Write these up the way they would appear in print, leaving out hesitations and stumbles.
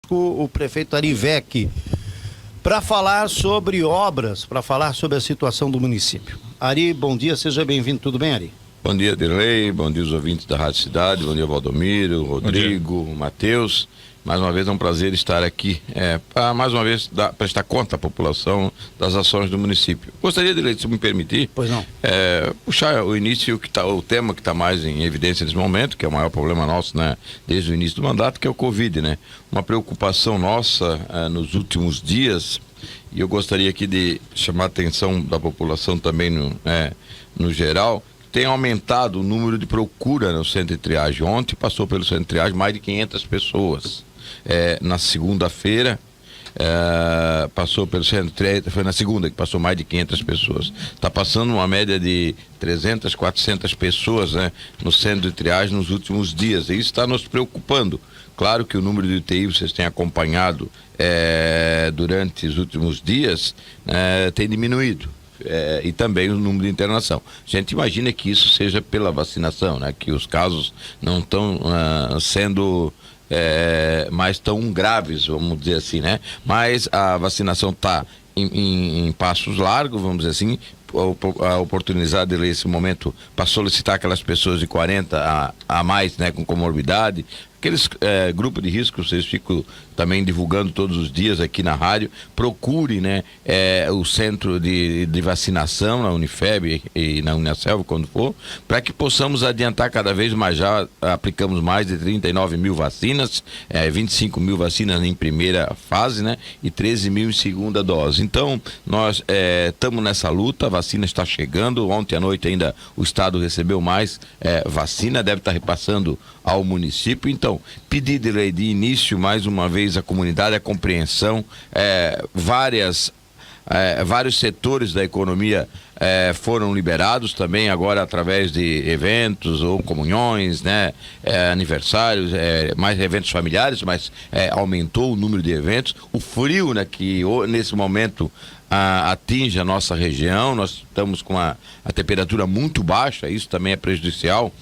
conosco o prefeito Ari Vecchi para falar sobre obras, para falar sobre a situação do município. Ari, bom dia, seja bem-vindo. Tudo bem, Ari? Bom dia, Dirley, bom dia os ouvintes da Rádio Cidade, bom dia Valdomiro, Rodrigo, Matheus. Mais uma vez é um prazer estar aqui para mais uma vez prestar conta à população das ações do município. Gostaria, Dirley, se me permitir, pois não, puxar o início, o tema que está mais em evidência nesse momento, que é o maior problema nosso, né, desde o início do mandato, que é o Covid, né? Uma preocupação nossa nos últimos dias, e eu gostaria aqui de chamar a atenção da população também no geral. Tem aumentado o número de procura no centro de triagem. Ontem passou pelo centro de triagem mais de 500 pessoas. Na segunda-feira passou pelo centro de triagem, foi na segunda que passou mais de 500 pessoas. Está passando uma média de 300, 400 pessoas, né, no centro de triagem nos últimos dias. E isso está nos preocupando. Claro que o número de UTI vocês têm acompanhado durante os últimos dias, tem diminuído. E também o número de internação. A gente imagina que isso seja pela vacinação, né? Que os casos não estão sendo mais tão graves, vamos dizer assim, né? Mas a vacinação está em passos largos, vamos dizer assim, a oportunidade nesse momento para solicitar aquelas pessoas de 40 a mais, né, com comorbidade, aqueles grupos de risco, vocês ficam também divulgando todos os dias aqui na rádio. Procure, né, o centro de vacinação na Unifeb e na Unicelv, quando for, para que possamos adiantar cada vez mais. Já aplicamos mais de 39 mil vacinas, 25 mil vacinas em primeira fase, né, e 13 mil em segunda dose. Então, nós estamos nessa luta, a vacina está chegando. Ontem à noite ainda o Estado recebeu mais vacina, deve estar repassando ao município. Então, pedir de início, mais uma vez, a comunidade, a compreensão, vários setores da economia foram liberados também agora através de eventos ou comunhões, né, aniversários, mais eventos familiares, mas aumentou o número de eventos. O frio, né, que nesse momento atinge a nossa região, nós estamos com a temperatura muito baixa, isso também é prejudicial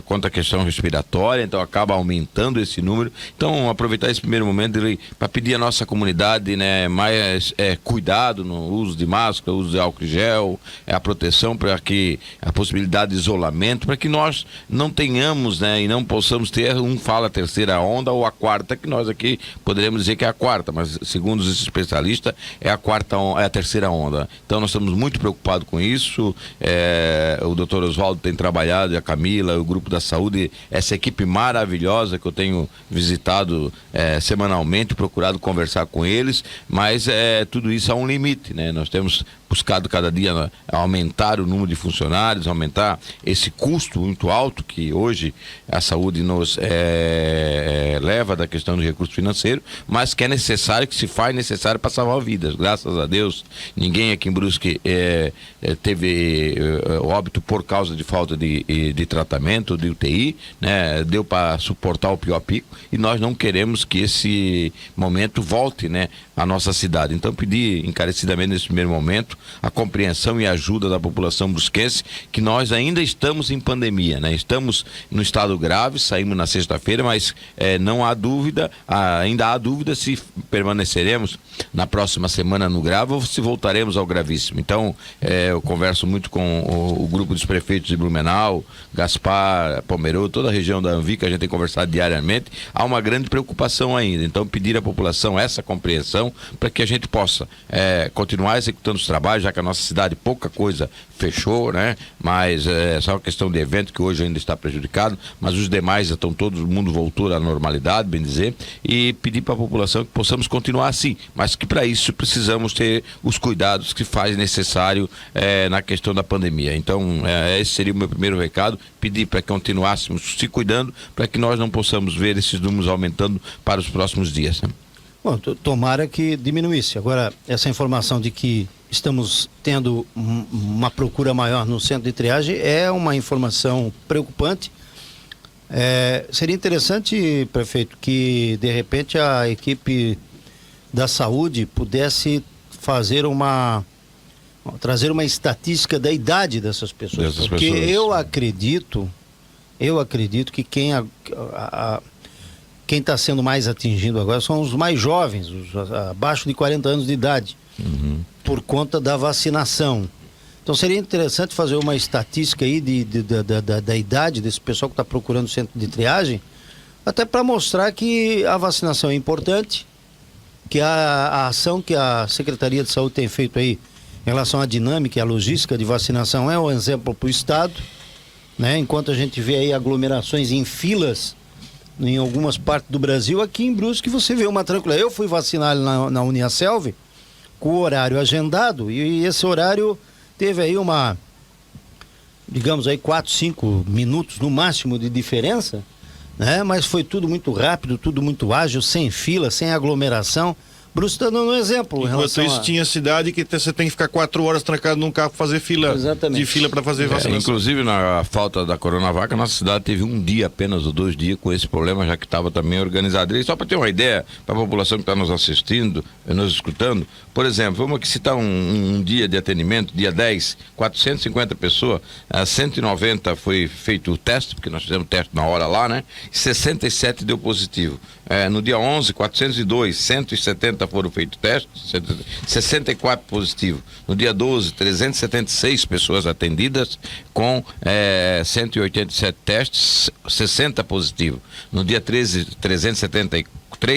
quanto à questão respiratória, então acaba aumentando esse número. Então, aproveitar esse primeiro momento para pedir à nossa comunidade, né, mais cuidado no uso de máscara, uso de álcool gel, a proteção, para que a possibilidade de isolamento, para que nós não tenhamos, né, e não possamos ter, fala a terceira onda ou a quarta, que nós aqui poderemos dizer que é a quarta, mas segundo os especialistas é a terceira onda. Então nós estamos muito preocupados com isso. O doutor Oswaldo tem trabalhado, e a Camila, o grupo da saúde, essa equipe maravilhosa que eu tenho visitado semanalmente, procurado conversar com eles, mas tudo isso há um limite, né? Nós temos buscado cada dia aumentar o número de funcionários, aumentar esse custo muito alto que hoje a saúde nos leva da questão do recurso financeiro, mas que é necessário, que se faz necessário para salvar vidas. Graças a Deus, ninguém aqui em Brusque teve óbito por causa de falta de tratamento, de UTI, né? Deu para suportar o pior pico, e nós não queremos que esse momento volte, né, à nossa cidade. Então, pedir encarecidamente nesse primeiro momento a compreensão e ajuda da população brusquense, que nós ainda estamos em pandemia, né? Estamos no estado grave, saímos na sexta-feira, mas não há dúvida, ainda há dúvida se permaneceremos na próxima semana no grave ou se voltaremos ao gravíssimo. Então, eu converso muito com o grupo dos prefeitos de Blumenau, Gaspar, Pomerô, toda a região da Anvica, a gente tem conversado diariamente. Há uma grande preocupação ainda, então pedir à população essa compreensão para que a gente possa continuar executando os trabalhos, já que a nossa cidade pouca coisa fechou, né? Mas só uma questão de evento que hoje ainda está prejudicado, mas os demais estão, todo mundo voltou à normalidade, bem dizer, e pedir para a população que possamos continuar assim, mas que para isso precisamos ter os cuidados que faz necessário na questão da pandemia. Então, esse seria o meu primeiro recado, pedir para que continuássemos se cuidando, para que nós não possamos ver esses números aumentando para os próximos dias, né? Bom, tomara que diminuísse. Agora, essa informação de que estamos tendo uma procura maior no centro de triagem é uma informação preocupante. Seria interessante, prefeito, que de repente a equipe da saúde pudesse trazer uma estatística da idade dessas pessoas. Porque eu acredito que quem está sendo mais atingido agora são os mais jovens, os abaixo de 40 anos de idade, por conta da vacinação. Então seria interessante fazer uma estatística aí da idade desse pessoal que está procurando centro de triagem, até para mostrar que a vacinação é importante, que a ação que a Secretaria de Saúde tem feito aí em relação à dinâmica e à logística de vacinação é um exemplo para o Estado, né? Enquanto a gente vê aí aglomerações em filas em algumas partes do Brasil, aqui em Brusque você vê uma tranquila. Eu fui vacinar na Uniaselv com o horário agendado e esse horário teve aí digamos aí 4, 5 minutos no máximo de diferença, né? Mas foi tudo muito rápido, tudo muito ágil, sem fila, sem aglomeração. Brusque está dando um exemplo. Enquanto isso, tinha cidade que você tem que ficar 4 horas trancado num carro para fazer fila. Exatamente. De fila para fazer vacinação. Inclusive, na falta da Coronavac, a nossa cidade teve um dia apenas, ou 2 dias, com esse problema, já que estava também organizado. E só para ter uma ideia, para a população que está nos assistindo, nos escutando, por exemplo, vamos aqui citar um dia de atendimento, dia 10, 450 pessoas, 190 foi feito o teste, porque nós fizemos teste na hora lá, né? 67 deu positivo. No dia 11, 402, 170 foram feitos testes, 64 positivos. No dia 12, 376 pessoas atendidas com 187 testes, 60 positivos. No dia 13, 373,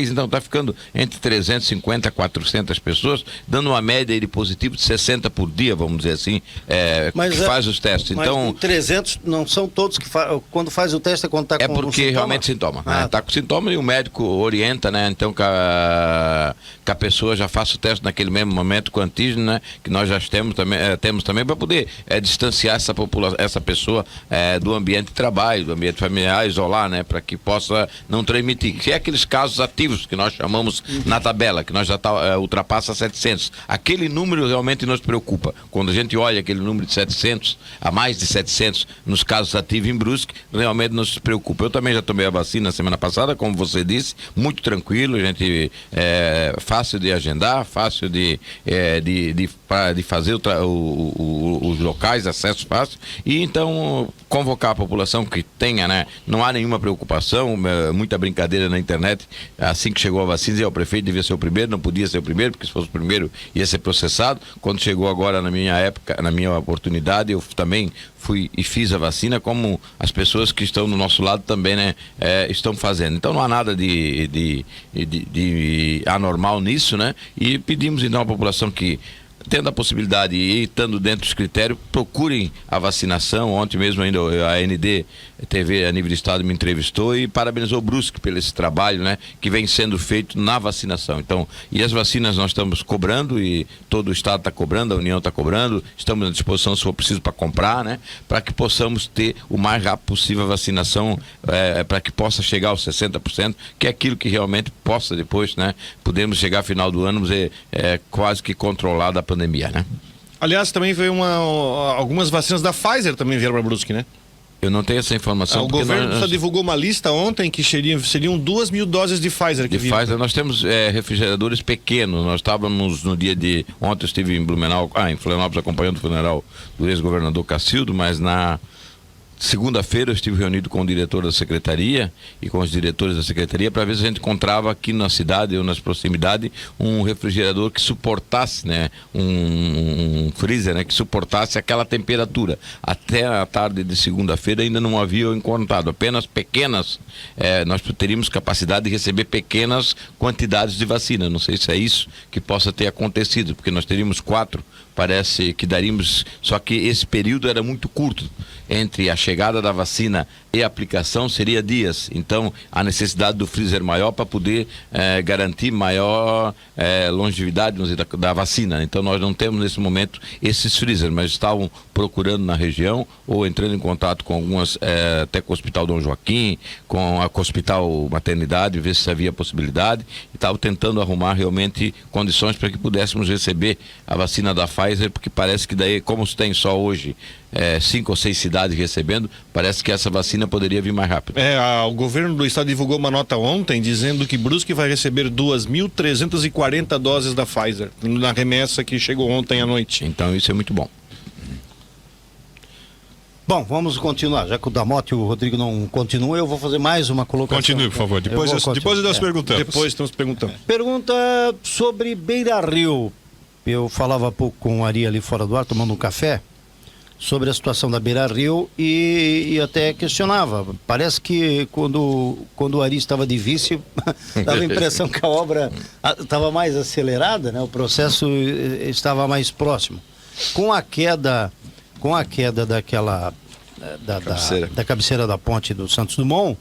então está ficando entre 350 a 400 pessoas, dando uma média aí de positivo de 60 por dia, vamos dizer assim, que faz os testes. Mas então 300 não são todos que quando faz o teste é quando está com porque sintoma? Realmente sintoma. Está com sintoma e o médico orienta, né? Então que a pessoa já faça o teste naquele mesmo momento com antígeno, né? Que nós já temos também para poder distanciar essa pessoa do ambiente de trabalho, do ambiente familiar, isolar, né? Para que possa não transmitir. Que é aqueles casos ativos que nós chamamos na tabela, que nós já ultrapassa 700. Aquele número realmente nos preocupa. Quando a gente olha aquele número de 700, a mais de 700 nos casos ativos em Brusque, realmente nos preocupa. Eu também já tomei a vacina semana passada, como você disse, muito tranquilo, a gente fácil de agendar, fácil de fazer os locais, acesso fácil, e então convocar a população que tenha, né? Não há nenhuma preocupação, muita brincadeira na internet, assim que chegou a vacina, o prefeito devia ser o primeiro, não podia ser o primeiro, porque se fosse o primeiro ia ser processado. Quando chegou agora na minha época, na minha oportunidade, eu também fui e fiz a vacina, como as pessoas que estão do nosso lado também, né, estão fazendo. Então não há nada de anormal nisso, né? E pedimos então à população que, tendo a possibilidade e estando dentro dos critérios, procurem a vacinação. Ontem mesmo ainda a AND TV a nível de estado me entrevistou e parabenizou o Brusque pelo esse trabalho, né, que vem sendo feito na vacinação. Então, e as vacinas nós estamos cobrando e todo o estado está cobrando, a União está cobrando, estamos à disposição se for preciso para comprar, né, para que possamos ter o mais rápido possível a vacinação, para que possa chegar aos 60%, que é aquilo que realmente possa depois, né, podemos chegar ao final do ano quase que controlada a pandemia, né? Aliás, também veio algumas vacinas da Pfizer também vieram para Brusque, né? Eu não tenho essa informação. O governo só divulgou uma lista ontem que seriam 2.000 doses de Pfizer. Pfizer, nós temos refrigeradores pequenos. Nós estávamos no dia de... Ontem eu estive em em Florianópolis, acompanhando o funeral do ex-governador Cacildo, mas na segunda-feira eu estive reunido com o diretor da secretaria e com os diretores da secretaria para ver se a gente encontrava aqui na cidade ou nas proximidades um refrigerador que suportasse, né, um freezer, né, que suportasse aquela temperatura. Até a tarde de segunda-feira ainda não havia encontrado, apenas pequenas, nós teríamos capacidade de receber pequenas quantidades de vacina. Não sei se é isso que possa ter acontecido, porque nós teríamos 4, parece que daríamos, só que esse período era muito curto. Entre a chegada da vacina e a aplicação seria dias. Então, a necessidade do freezer maior para poder garantir maior longevidade da vacina. Então, nós não temos nesse momento esses freezers, mas estavam procurando na região ou entrando em contato com algumas, até com o Hospital Dom Joaquim, com o Hospital Maternidade, ver se havia possibilidade. E estavam tentando arrumar realmente condições para que pudéssemos receber a vacina da Pfizer, porque parece que daí, como se tem só hoje 5 ou 6 cidades recebendo, parece que essa vacina poderia vir mais rápido. O governo do estado divulgou uma nota ontem dizendo que Brusque vai receber 2.340 doses da Pfizer na remessa que chegou ontem à noite. Então isso é muito bom. Bom, vamos continuar. Já que o Damota e o Rodrigo não continuam, eu vou fazer mais uma colocação. Continue, por favor. Depois nós perguntamos. Depois estamos perguntando. Pergunta sobre Beira Rio. Eu falava há pouco com o Ari ali fora do ar, tomando um café, sobre a situação da Beira Rio e até questionava. Parece que quando o Ari estava de vice, dava a impressão que a obra estava mais acelerada, né? O processo estava mais próximo. Com a queda daquela da cabeceira da ponte do Santos Dumont,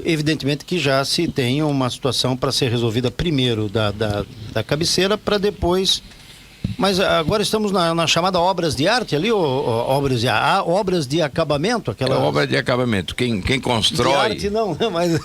evidentemente que já se tem uma situação para ser resolvida primeiro da cabeceira, para depois. Mas agora estamos na chamada obras de arte ali, ou obras de acabamento? Aquela obra de acabamento. Quem constrói... De arte não, mas...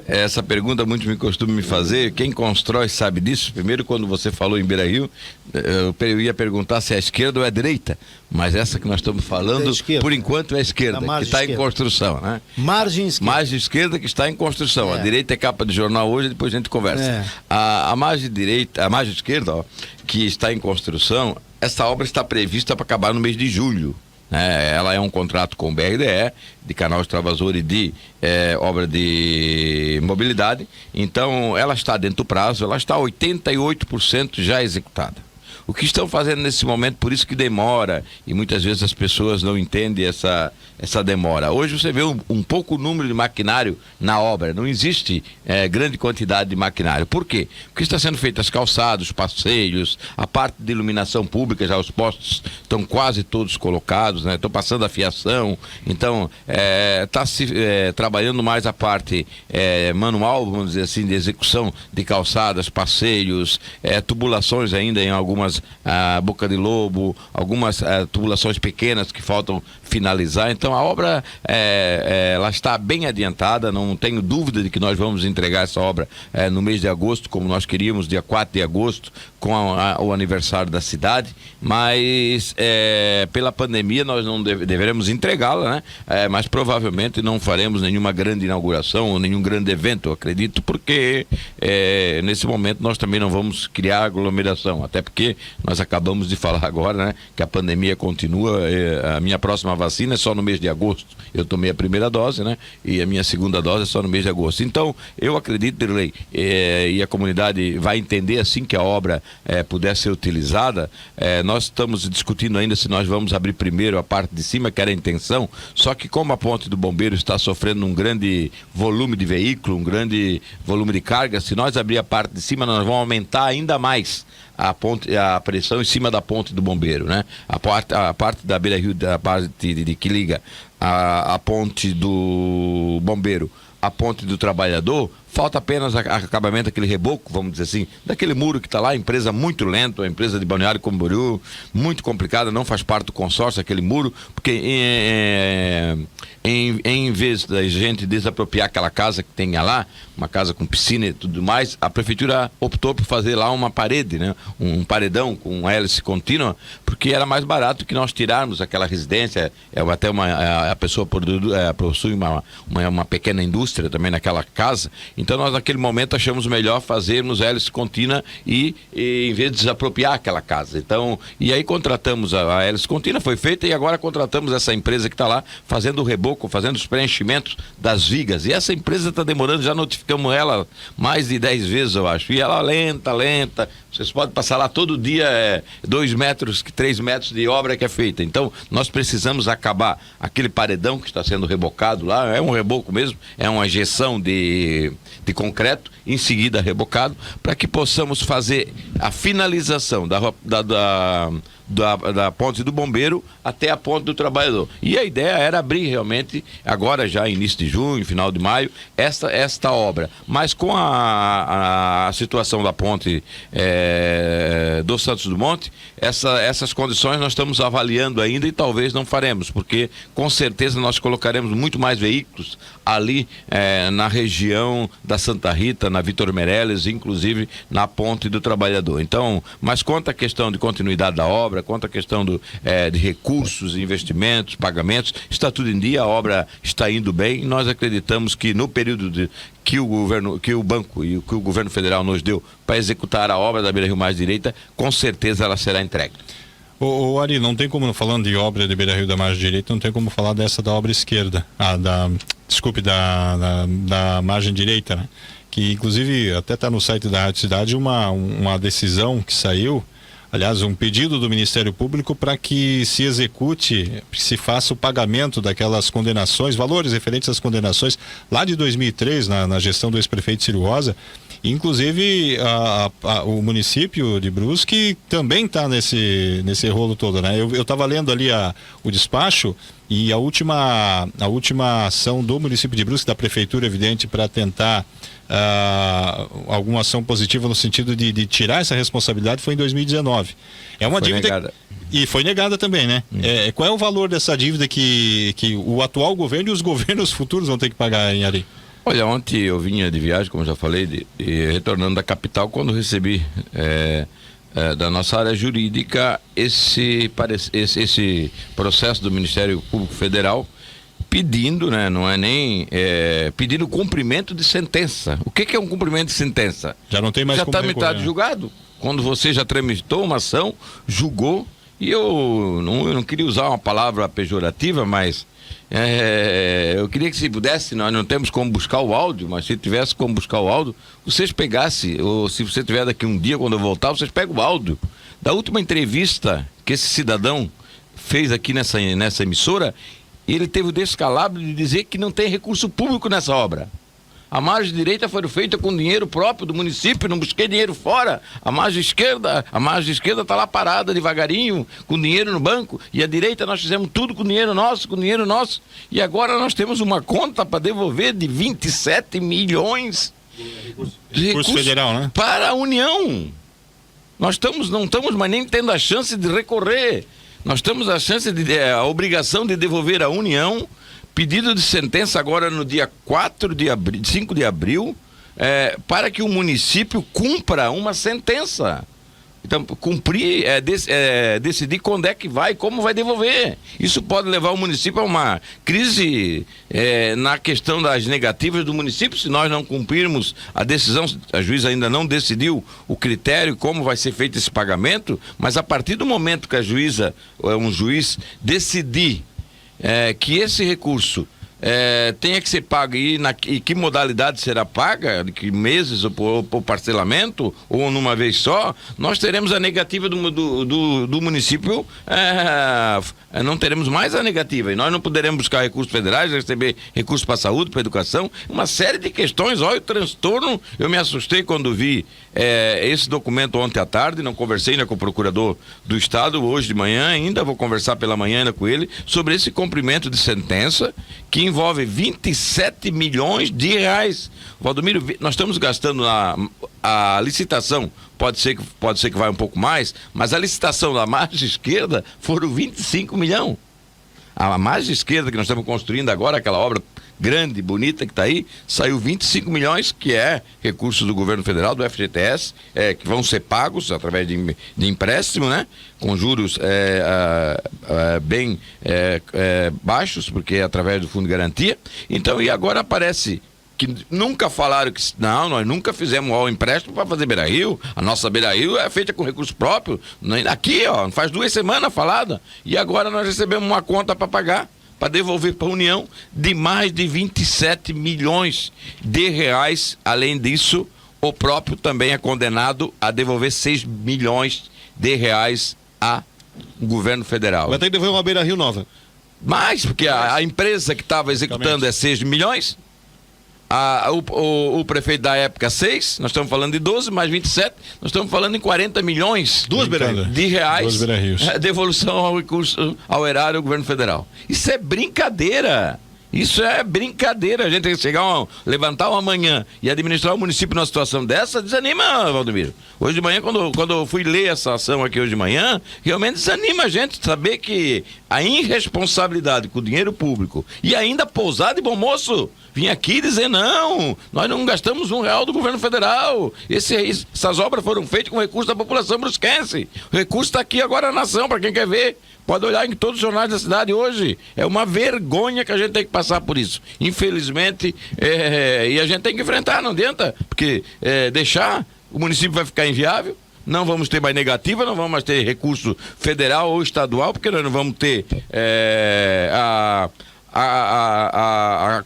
Essa pergunta muito me costuma me fazer. Quem constrói sabe disso. Primeiro, quando você falou em Beira Rio, eu ia perguntar se é a esquerda ou é a direita. Mas essa que nós estamos falando, por enquanto, é a esquerda, que está em construção, né? Margem esquerda. Margem esquerda que está em construção. A direita é capa de jornal hoje, depois a gente conversa. A margem direita, a margem esquerda, que está em construção, essa obra está prevista para acabar no mês de julho. Ela é um contrato com o BRDE, de canal extravasor e de obra de mobilidade. Então, ela está dentro do prazo, ela está 88% já executada. O que estão fazendo nesse momento, por isso que demora, e muitas vezes as pessoas não entendem essa demora. Hoje você vê um pouco número de maquinário na obra, não existe grande quantidade de maquinário. Por quê? Porque está sendo feito as calçadas, os passeios, a parte de iluminação pública, já os postos estão quase todos colocados, né? Estão passando a fiação, então está se trabalhando mais a parte manual, vamos dizer assim, de execução de calçadas, passeios, tubulações ainda em algumas Boca de Lobo, algumas tubulações pequenas que faltam finalizar. Então a obra ela está bem adiantada, não tenho dúvida de que nós vamos entregar essa obra no mês de agosto, como nós queríamos, dia 4 de agosto, com o aniversário da cidade, mas pela pandemia nós não deveremos entregá-la, né? Mas provavelmente não faremos nenhuma grande inauguração ou nenhum grande evento, eu acredito, porque nesse momento nós também não vamos criar aglomeração, até porque nós acabamos de falar agora, né, que a pandemia continua. A minha próxima vacina é só no mês de agosto. Eu tomei a primeira dose, né, e a minha segunda dose é só no mês de agosto. Então, eu acredito, Dirley, e a comunidade vai entender assim que a obra puder ser utilizada. Nós estamos discutindo ainda se nós vamos abrir primeiro a parte de cima, que era a intenção, só que como a ponte do Bombeiro está sofrendo um grande volume de veículo, um grande volume de carga, se nós abrir a parte de cima, nós vamos aumentar ainda mais a pressão em cima da ponte do Bombeiro, né? A parte da Beira Rio, da parte que liga a ponte do Bombeiro, a ponte do Trabalhador, falta apenas acabamento daquele reboco, vamos dizer assim, daquele muro que está lá, empresa muito lenta, a empresa de Balneário Camboriú, muito complicada, não faz parte do consórcio aquele muro, porque em vez da gente desapropriar aquela casa que tem lá, uma casa com piscina e tudo mais, a prefeitura optou por fazer lá uma parede, né? Um paredão com hélice contínua, porque era mais barato que nós tirarmos aquela residência. Até a pessoa possui uma pequena indústria também naquela casa. Então nós naquele momento achamos melhor fazermos hélice contínua e em vez de desapropriar aquela casa. Então, e aí contratamos a hélice contínua, foi feita, e agora contratamos essa empresa que está lá fazendo o reboco, fazendo os preenchimentos das vigas. E essa empresa está demorando, já notificamos ela mais de 10 vezes, eu acho. E ela lenta. Vocês podem passar lá todo dia 2 metros, 3 metros de obra que é feita. Então, nós precisamos acabar aquele paredão que está sendo rebocado lá. É um reboco mesmo, é uma injeção de concreto, em seguida rebocado, para que possamos fazer a finalização da ponte do Bombeiro até a ponte do Trabalhador. E a ideia era abrir realmente, agora já início de junho, final de maio, esta obra. Mas com a situação da ponte do Santos Dumont, essas condições nós estamos avaliando ainda e talvez não faremos, porque com certeza nós colocaremos muito mais veículos ali na região da Santa Rita, na Vitor Meirelles, inclusive na ponte do Trabalhador. Então, mas quanto à questão de continuidade da obra, quanto à questão de recursos, investimentos, pagamentos, está tudo em dia, a obra está indo bem, e nós acreditamos que no período que o banco e que o governo federal nos deu para executar a obra da Beira Rio Mais Direita, com certeza ela será entregue. Ô Ari, não tem como, falando de obra de Beira-Rio da margem direita, não tem como falar dessa da obra esquerda, desculpe, da margem direita, né? Que inclusive até está no site da Rádio Cidade uma decisão que saiu, aliás, um pedido do Ministério Público para que se execute, se faça o pagamento daquelas condenações, valores referentes às condenações lá de 2003, na gestão do ex-prefeito Ciro Rosa. Inclusive o município de Brusque também está nesse rolo todo, né? Eu estava lendo ali o despacho e a última ação do município de Brusque, da prefeitura, evidente, para tentar alguma ação positiva no sentido de tirar essa responsabilidade, foi em 2019. É uma dívida negada. E foi negada também, né? Qual é o valor dessa dívida que o atual governo e os governos futuros vão ter que pagar, em Ari? Olha, ontem eu vinha de viagem, como já falei, retornando da capital, quando recebi da nossa área jurídica esse processo do Ministério Público Federal pedindo, né, não é nem pedindo cumprimento de sentença. O que é um cumprimento de sentença? Já não tem mais como recorrer. Já está metade julgado. Quando você já tramitou uma ação, julgou, e eu não queria usar uma palavra pejorativa, mas eu queria que, se pudesse, nós não temos como buscar o áudio, mas se tivesse como buscar o áudio, vocês pegassem, ou se você tiver daqui um dia, quando eu voltar, vocês pegam o áudio da última entrevista que esse cidadão fez aqui nessa emissora. Ele teve o descalabro de dizer que não tem recurso público nessa obra. A margem direita foi feita com dinheiro próprio do município, não busquei dinheiro fora. A margem esquerda está lá parada devagarinho, com dinheiro no banco. E a direita nós fizemos tudo com dinheiro nosso. E agora nós temos uma conta para devolver de 27 milhões de recurso federal, né? Para a União. Não estamos mais nem tendo a chance de recorrer. Nós temos a obrigação de devolver à União. Pedido de sentença agora no dia 5 de abril, para que o município cumpra uma sentença. Então, cumprir, decidir quando é que vai, como vai devolver. Isso pode levar o município a uma crise na questão das negativas do município, se nós não cumprirmos a decisão. A juíza ainda não decidiu o critério, como vai ser feito esse pagamento, mas a partir do momento que a juíza, um juiz, decidir que esse recurso tenha que ser pago e que modalidade será paga, de que meses ou por parcelamento ou numa vez só, nós teremos a negativa do município, não teremos mais a negativa, e nós não poderemos buscar recursos federais, receber recursos para a saúde, para a educação, uma série de questões. Olha o transtorno. Eu me assustei quando vi esse documento ontem à tarde, não conversei ainda com o procurador do estado, hoje de manhã ainda, vou conversar pela manhã ainda com ele, sobre esse cumprimento de sentença, que envolve 27 milhões de reais. Valdomiro, nós estamos gastando a licitação, pode ser que vai um pouco mais, mas a licitação da margem esquerda foram 25 milhões. A margem esquerda que nós estamos construindo agora, aquela obra grande, bonita que está aí, saiu 25 milhões, que é recursos do governo federal, do FGTS, que vão ser pagos através de empréstimo, né? Com juros bem baixos, porque é através do Fundo de Garantia. Então, e agora aparece que nunca falaram que nós nunca fizemos o empréstimo para fazer Beira-Rio. A nossa Beira-Rio é feita com recurso próprio. Aqui, faz 2 semanas falada. E agora nós recebemos uma conta para pagar, para devolver para a União, de mais de 27 milhões de reais. Além disso, o próprio também é condenado a devolver 6 milhões de reais ao governo federal. Vai ter que devolver uma Beira-Rio nova. Mas, porque a empresa que estava executando é 6 milhões, o prefeito da época 6, nós estamos falando de 12, mais 27, nós estamos falando em 40 milhões de reais, devolução ao recurso, ao erário do governo federal. Isso é brincadeira. Isso é brincadeira. A gente tem que levantar uma manhã e administrar o município numa situação dessa, desanima, Valdomiro. Hoje de manhã, quando eu fui ler essa ação aqui hoje de manhã, realmente desanima a gente saber que a irresponsabilidade com o dinheiro público e ainda pousado e bom moço vim aqui dizer: não, nós não gastamos R$1 do governo federal, essas obras foram feitas com recurso da população brusquense. O recurso está aqui agora na nação, para quem quer ver. Pode olhar em todos os jornais da cidade hoje. É uma vergonha que a gente tem que passar por isso. Infelizmente, e a gente tem que enfrentar, não adianta, porque deixar, o município vai ficar inviável. não vamos ter mais negativa, não vamos mais ter recurso federal ou estadual, porque nós não vamos ter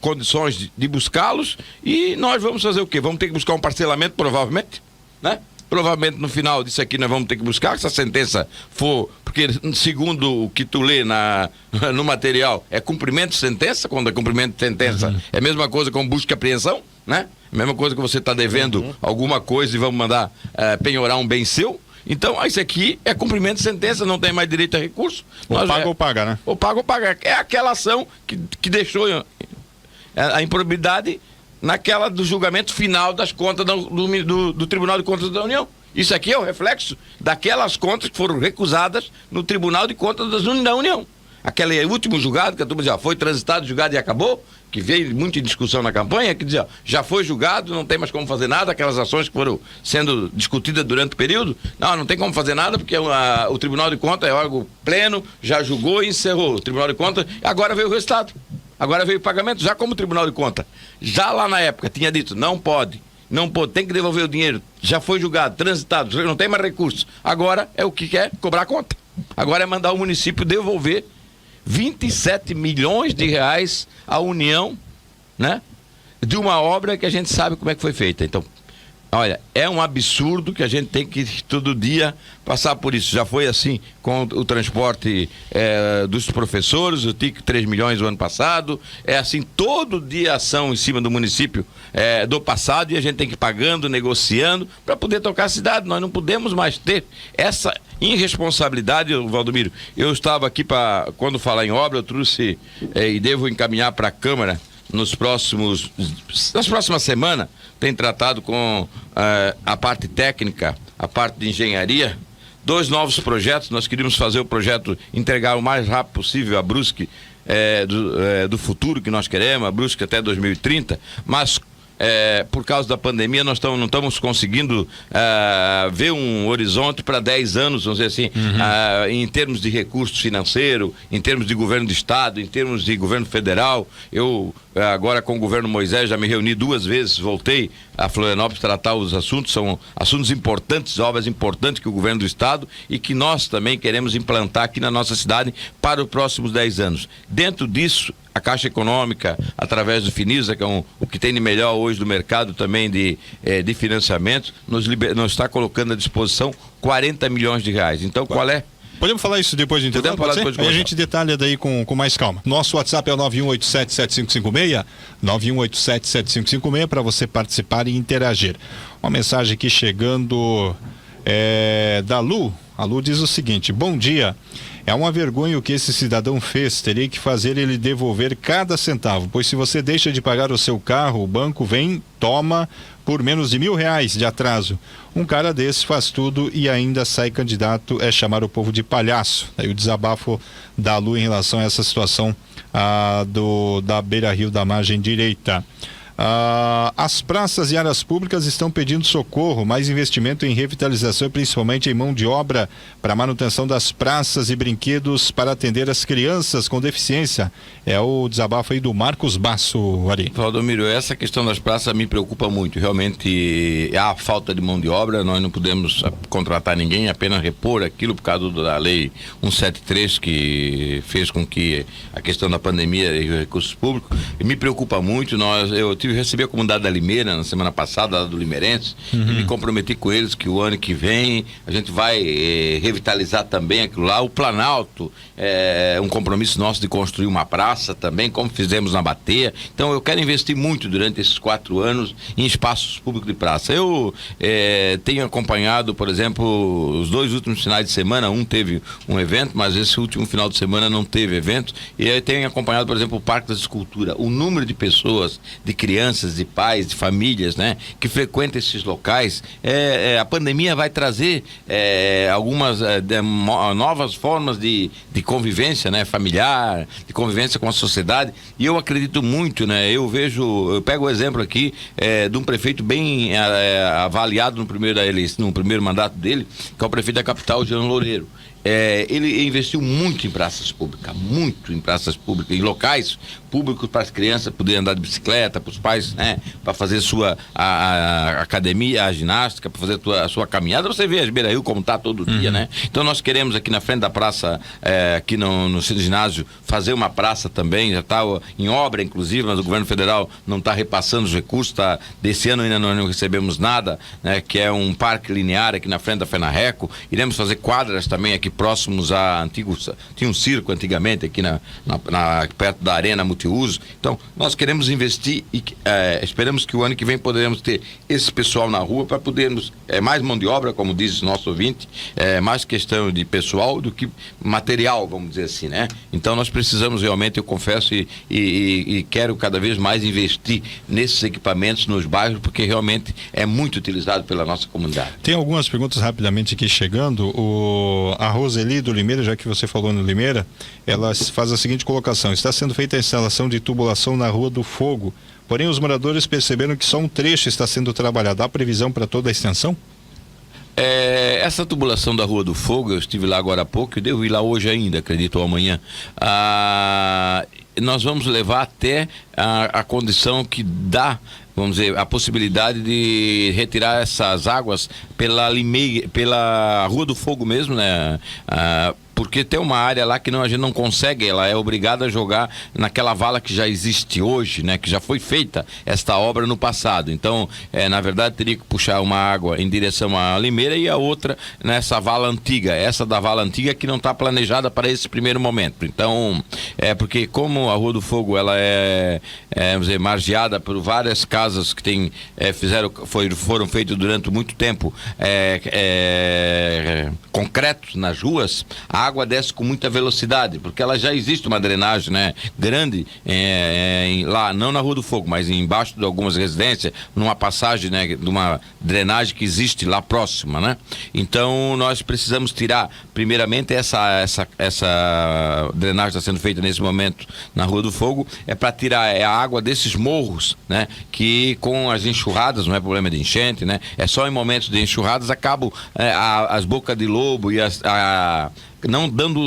condições de buscá-los, e nós vamos fazer o quê? Vamos ter que buscar um parcelamento, provavelmente, né? Provavelmente no final disso aqui nós vamos ter que buscar, se a sentença for, porque segundo o que tu lê no material, é cumprimento de sentença. Quando é cumprimento de sentença, é a mesma coisa como busca e apreensão, né? A mesma coisa que você está devendo alguma coisa e vamos mandar penhorar um bem seu. Então, isso aqui é cumprimento de sentença, não tem mais direito a recurso. Ou paga ou paga, né? Ou paga ou paga. É aquela ação que deixou a improbidade naquela do julgamento final das contas do Tribunal de Contas da União. Isso aqui é o reflexo daquelas contas que foram recusadas no Tribunal de Contas da União. Aquele último julgado, que a turma dizia, foi transitado, julgado e acabou, que veio muito em discussão na campanha, que dizia, já foi julgado, não tem mais como fazer nada, aquelas ações que foram sendo discutidas durante o período, não tem como fazer nada, porque o Tribunal de Contas é órgão pleno, já julgou e encerrou. O Tribunal de Contas, agora veio o resultado, agora veio o pagamento, já como o Tribunal de Contas. Já lá na época tinha dito, não pode, tem que devolver o dinheiro, já foi julgado, transitado, não tem mais recursos. Agora é o que quer cobrar a conta. Agora é mandar o município devolver 27 milhões de reais à União, né? De uma obra que a gente sabe como é que foi feita. Então, olha, é um absurdo que a gente tem que todo dia passar por isso. Já foi assim com o transporte dos professores, o TIC 3 milhões do ano passado, é assim todo dia ação em cima do município do passado, e a gente tem que ir pagando, negociando para poder tocar a cidade. Nós não podemos mais ter essa irresponsabilidade, Valdomiro. Eu estava aqui quando falar em obra, eu trouxe e devo encaminhar para a Câmara nas próximas semanas, tem tratado com a parte técnica, a parte de engenharia, 2 novos projetos. Nós queríamos fazer o projeto, entregar o mais rápido possível a Brusque do futuro que nós queremos, a Brusque até 2030, mas por causa da pandemia nós não estamos conseguindo ver um horizonte para 10 anos, vamos dizer assim, em termos de recurso financeiro, em termos de governo de estado, em termos de governo federal. Eu agora com o governo Moisés já me reuni 2 vezes, voltei a Florianópolis tratar os assuntos, são assuntos importantes, obras importantes que o governo do estado e que nós também queremos implantar aqui na nossa cidade para os próximos 10 anos. Dentro disso, a Caixa Econômica, através do Finisa, que é o que tem de melhor hoje do mercado também de financiamento, nos está colocando à disposição 40 milhões de reais. Então, qual é? Podemos falar isso depois do intervalo? Podemos falar depois Aí a gente detalha daí com mais calma. Nosso WhatsApp é o 91877556, 91877556, para você participar e interagir. Uma mensagem aqui chegando da Lu. A Lu diz o seguinte: bom dia. É uma vergonha o que esse cidadão fez. Teria que fazer ele devolver cada centavo, pois se você deixa de pagar o seu carro, o banco vem, toma por menos de R$1.000 de atraso. Um cara desse faz tudo e ainda sai candidato, chamar o povo de palhaço. Aí o desabafo da Lu em relação a essa situação da Beira-Rio da margem direita. As praças e áreas públicas estão pedindo socorro, mais investimento em revitalização e principalmente em mão de obra para manutenção das praças e brinquedos para atender as crianças com deficiência. É o desabafo aí do Marcos Basso, Ari. Valdomiro, essa questão das praças me preocupa muito. Realmente há falta de mão de obra, nós não podemos contratar ninguém, apenas repor aquilo por causa da lei 173 que fez com que a questão da pandemia e os recursos públicos, e me preocupa muito. Eu recebi a comunidade da Limeira na semana passada, lá do Limeirense, e me comprometi com eles que o ano que vem a gente vai revitalizar também aquilo lá. O Planalto é um compromisso nosso de construir uma praça também, como fizemos na Bateia. Então eu quero investir muito durante esses 4 anos em espaços públicos de praça. Eu tenho acompanhado, por exemplo, os 2 últimos finais de semana. Um teve um evento, mas esse último final de semana não teve evento. E eu tenho acompanhado, por exemplo, o Parque das Esculturas. O número de pessoas, de crianças, de pais, de famílias, né, que frequentam esses locais. A pandemia vai trazer algumas novas formas de convivência, né, familiar, de convivência com a sociedade, e eu acredito muito, né, eu pego o exemplo aqui de um prefeito bem avaliado no primeiro mandato dele, que é o prefeito da capital, Jean Loureiro. ele investiu muito em praças públicas, em locais públicos para as crianças poderem andar de bicicleta, para os pais, né, para fazer a academia, a ginástica, para fazer a sua caminhada. Você vê a Beira-Rio como está todo dia, né? Então nós queremos aqui na frente da praça, aqui no ginásio, fazer uma praça também, já está em obra inclusive, mas o governo federal não está repassando os recursos, desse ano ainda não recebemos nada, né, que é um parque linear aqui na frente da Fenarreco. Iremos fazer quadras também aqui próximos a tinha um circo antigamente aqui perto da Arena Multiuso. Então nós queremos investir e esperamos que o ano que vem poderemos ter esse pessoal na rua para podermos, mais mão de obra, como diz o nosso ouvinte, mais questão de pessoal do que material, vamos dizer assim, né? Então nós precisamos realmente, eu confesso, e quero cada vez mais investir nesses equipamentos nos bairros, porque realmente é muito utilizado pela nossa comunidade. Tem algumas perguntas rapidamente aqui chegando. A Roseli do Limeira, já que você falou no Limeira, ela faz a seguinte colocação: está sendo feita a instalação de tubulação na Rua do Fogo, porém os moradores perceberam que só um trecho está sendo trabalhado. Há previsão para toda a extensão? Essa tubulação da Rua do Fogo, eu estive lá agora há pouco, eu devo ir lá hoje ainda, acredito, ou amanhã. Nós vamos levar até a condição que dá, vamos dizer, a possibilidade de retirar essas águas pela Rua do Fogo mesmo, né? Porque tem uma área lá que a gente não consegue, ela é obrigada a jogar naquela vala que já existe hoje, né? Que já foi feita esta obra no passado. Então, na verdade, teria que puxar uma água em direção à Limeira e a outra nessa vala antiga. Essa da vala antiga que não está planejada para esse primeiro momento. Então, porque como a Rua do Fogo ela vamos dizer, margeada por várias casas que foram feitas durante muito tempo concretos nas ruas, a água desce com muita velocidade, porque ela já existe uma drenagem, né, grande lá, não na Rua do Fogo, mas embaixo de algumas residências, numa passagem, né, de uma drenagem que existe lá próxima, né? Então nós precisamos tirar primeiramente essa drenagem está sendo feita nesse momento na Rua do Fogo, para tirar a água desses morros, né, que com as enxurradas, não é problema de enchente, né, é só em momentos de enxurradas acabam as bocas de lobo e não dando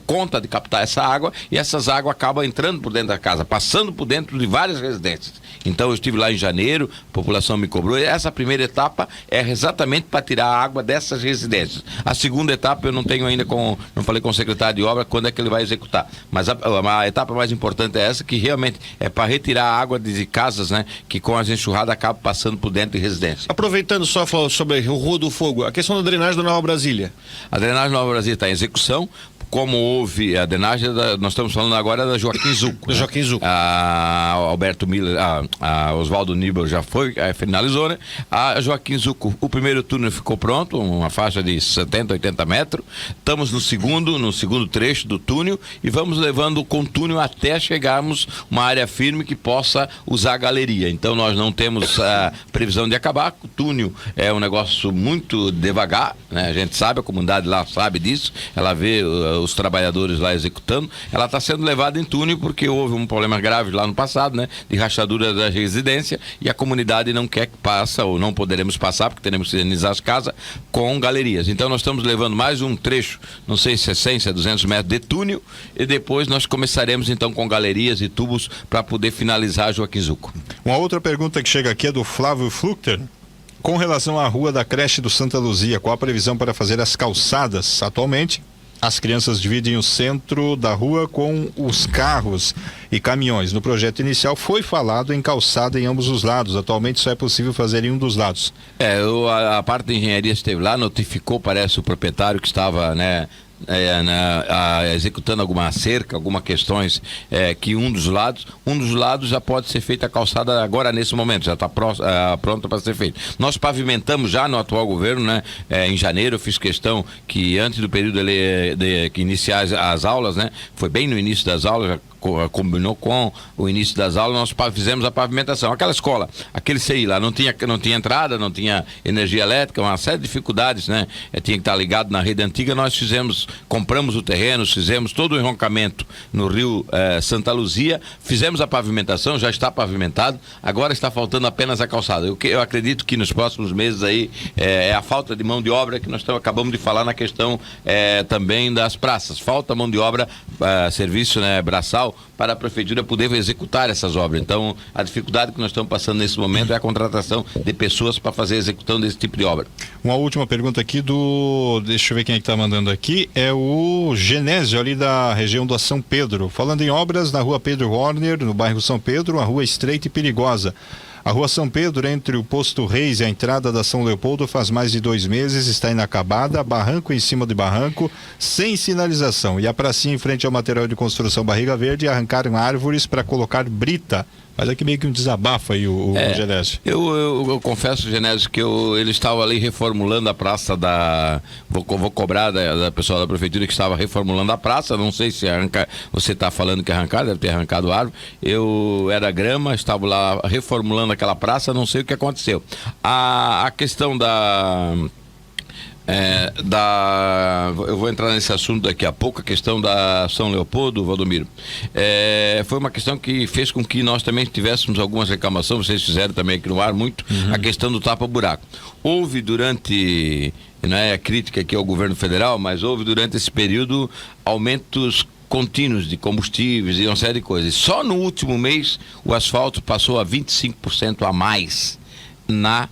conta de captar essa água, e essas águas acabam entrando por dentro da casa, passando por dentro de várias residências. Então eu estive lá em janeiro, a população me cobrou, e essa primeira etapa é exatamente para tirar a água dessas residências. A segunda etapa eu não tenho ainda não falei com o secretário de obra quando é que ele vai executar, mas a etapa mais importante é essa, que realmente é para retirar a água de casas, né, que com as enxurradas acabam passando por dentro de residências. Aproveitando só sobre o Rua do Fogo, a questão da drenagem da Nova Brasília. A drenagem da Nova Brasília está em execução. Como houve a drenagem, nós estamos falando agora da Joaquim Zucco. Né? Joaquim Zucco. A Alberto Miller, a Oswaldo Nibel já finalizou, né? A Joaquim Zucco, o primeiro túnel ficou pronto, uma faixa de 70, 80 metros. Estamos no segundo trecho do túnel e vamos levando com o túnel até chegarmos uma área firme que possa usar a galeria. Então nós não temos a previsão de acabar. O túnel é um negócio muito devagar, né? A gente sabe, a comunidade lá sabe disso, ela vê os trabalhadores lá executando. Ela está sendo levada em túnel porque houve um problema grave lá no passado, né, de rachadura da residência, e a comunidade não quer que passe, ou não poderemos passar porque teremos que indenizar as casas com galerias. Então nós estamos levando mais um trecho, não sei se é 100, se é 200 metros de túnel, e depois nós começaremos então com galerias e tubos para poder finalizar Joaquim Zucco. Uma outra pergunta que chega aqui é do Flávio Fluchter. Com relação à rua da creche do Santa Luzia, qual a previsão para fazer as calçadas? Atualmente, as crianças dividem o centro da rua com os carros e caminhões. No projeto inicial foi falado em calçada em ambos os lados. Atualmente só é possível fazer em um dos lados. A parte de engenharia esteve lá, notificou, parece, o proprietário que estava, né, executando alguma cerca, algumas questões, que um dos lados já pode ser feita a calçada agora nesse momento, já está pronta para ser feita. Nós pavimentamos já no atual governo, né? Em janeiro eu fiz questão que antes do período que iniciar as aulas, né? Foi bem no início das aulas, já combinou com o início das aulas, nós fizemos a pavimentação. Aquela escola, aquele CI lá, não tinha entrada, não tinha energia elétrica, uma série de dificuldades, né? Tinha que estar ligado na rede antiga. Nós compramos o terreno, fizemos todo o enroncamento no rio Santa Luzia, fizemos a pavimentação, já está pavimentado, agora está faltando apenas a calçada. Eu acredito que nos próximos meses aí é a falta de mão de obra que nós acabamos de falar na questão também das praças. Falta mão de obra, serviço, né, braçal, para a prefeitura poder executar essas obras. Então, a dificuldade que nós estamos passando nesse momento é a contratação de pessoas para fazer a execução desse tipo de obra. Uma última pergunta aqui deixa eu ver quem é que está mandando aqui, é o Genésio, ali da região do São Pedro. Falando em obras, na rua Pedro Horner, no bairro São Pedro, a rua estreita e perigosa. A rua São Pedro, entre o posto Reis e a entrada da São Leopoldo, faz mais de 2 meses, está inacabada, barranco em cima de barranco, sem sinalização. E a pracinha em frente ao material de construção Barriga Verde, arrancaram árvores para colocar brita. Mas aqui meio que um desabafo aí o Genésio. Eu confesso, Genésio, que eles estavam ali reformulando a praça Vou cobrar da pessoal da prefeitura que estava reformulando a praça. Não sei se você está falando que arrancaram, deve ter arrancado a árvore. Eu era grama, estava lá reformulando aquela praça, não sei o que aconteceu. A questão eu vou entrar nesse assunto daqui a pouco, a questão da São Leopoldo, Valdomiro. Foi uma questão que fez com que nós também tivéssemos algumas reclamações, vocês fizeram também aqui no ar muito, a questão do tapa-buraco. Houve durante, não é a crítica aqui ao governo federal, mas houve durante esse período aumentos contínuos de combustíveis e uma série de coisas. Só no último mês o asfalto passou a 25% a mais na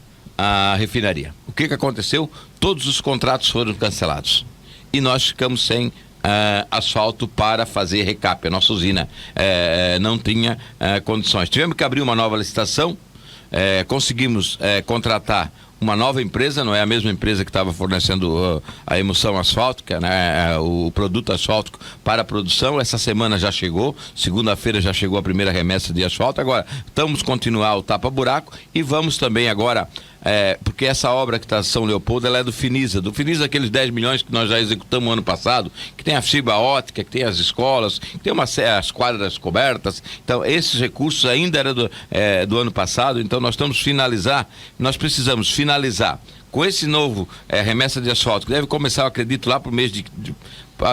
refinaria. O que aconteceu? Todos os contratos foram cancelados e nós ficamos sem asfalto para fazer recap. A nossa usina não tinha condições. Tivemos que abrir uma nova licitação, conseguimos contratar uma nova empresa, não é a mesma empresa que estava fornecendo a emulsão asfáltica, né, o produto asfáltico para a produção. Essa semana já chegou, segunda-feira já chegou a primeira remessa de asfalto. Agora, vamos continuar o tapa-buraco e vamos também agora, porque essa obra que está em São Leopoldo, ela é do Finisa, aqueles 10 milhões que nós já executamos ano passado, que tem a fibra ótica, que tem as escolas, que tem as quadras cobertas. Então, esses recursos ainda eram do ano passado, então nós nós precisamos finalizar com esse novo remessa de asfalto, que deve começar, eu acredito, lá para o mês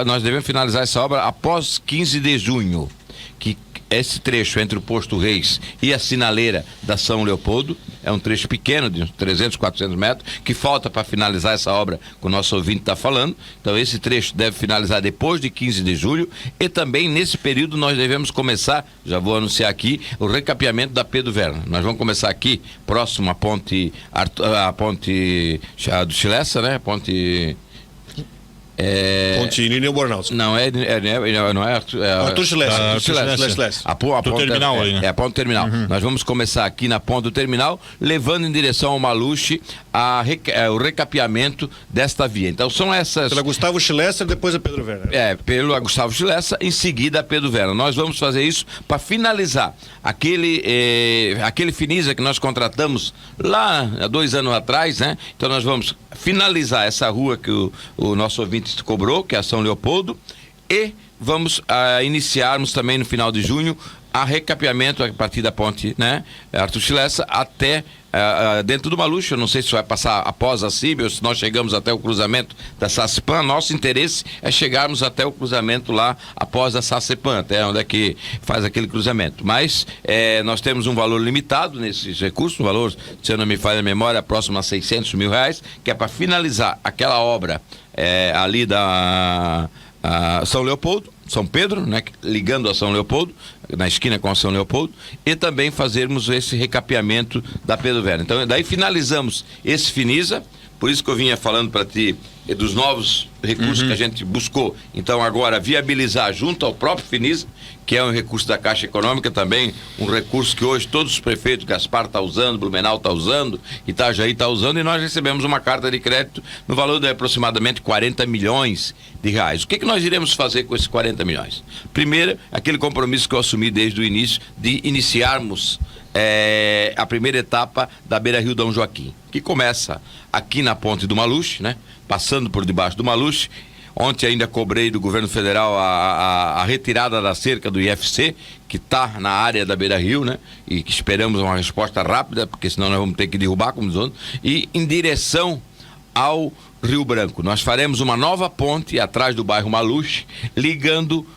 nós devemos finalizar essa obra após 15 de junho, que esse trecho entre o posto Reis e a sinaleira da São Leopoldo é um trecho pequeno, de uns 300, 400 metros, que falta para finalizar essa obra que o nosso ouvinte está falando. Então esse trecho deve finalizar depois de 15 de julho e também nesse período nós devemos começar, já vou anunciar aqui, o recapeamento da Pedro Werner. Nós vamos começar aqui, próximo à ponte do Chilessa, né? Ponte Níniu Bornhaus. Não é Arthur Schlesser. A ponte terminal aí, né? a ponte terminal. Nós vamos começar aqui na ponte do terminal, levando em direção ao Maluche o recapeamento desta via. Então são essas... Pela Gustavo Schlesser, depois a Pedro Werner. Pelo Gustavo Schlesser, em seguida a Pedro Werner. Nós vamos fazer isso para finalizar aquele Finisa que nós contratamos lá há 2 anos atrás, né? Então nós vamos finalizar essa rua que o nosso ouvinte cobrou, que é a São Leopoldo, e vamos iniciarmos também no final de junho a recapeamento a partir da ponte, né, Arthur Schlesser, até dentro do Maluche. Eu não sei se vai passar após a CIB ou se nós chegamos até o cruzamento da Sacepan. Nosso interesse é chegarmos até o cruzamento lá após a Sacepan, até onde é que faz aquele cruzamento. Mas nós temos um valor limitado nesses recursos, um valor, se eu não me falha a memória, próximo a R$600 mil, que é para finalizar aquela obra ali da São Leopoldo, São Pedro, né, ligando a São Leopoldo, na esquina com a São Leopoldo, e também fazermos esse recapeamento da Pedro Werner. Então, daí finalizamos esse Finisa, por isso que eu vinha falando para ti dos novos recursos que a gente buscou. Então, agora, viabilizar junto ao próprio Finisa, que é um recurso da Caixa Econômica também, um recurso que hoje todos os prefeitos, Gaspar está usando, Blumenau está usando, Itajaí está usando, e nós recebemos uma carta de crédito no valor de aproximadamente R$40 milhões. O que nós iremos fazer com esses 40 milhões? Primeiro, aquele compromisso que eu assumi desde o início, de iniciarmos a primeira etapa da Beira-Rio Dom Joaquim, que começa aqui na ponte do Maluche, né? Passando por debaixo do Maluche, Ontem ainda cobrei do governo federal a retirada da cerca do IFC, que está na área da Beira-Rio, né? E que esperamos uma resposta rápida, porque senão nós vamos ter que derrubar, como diz outros, e em direção ao Rio Branco. Nós faremos uma nova ponte atrás do bairro Maluche, ligando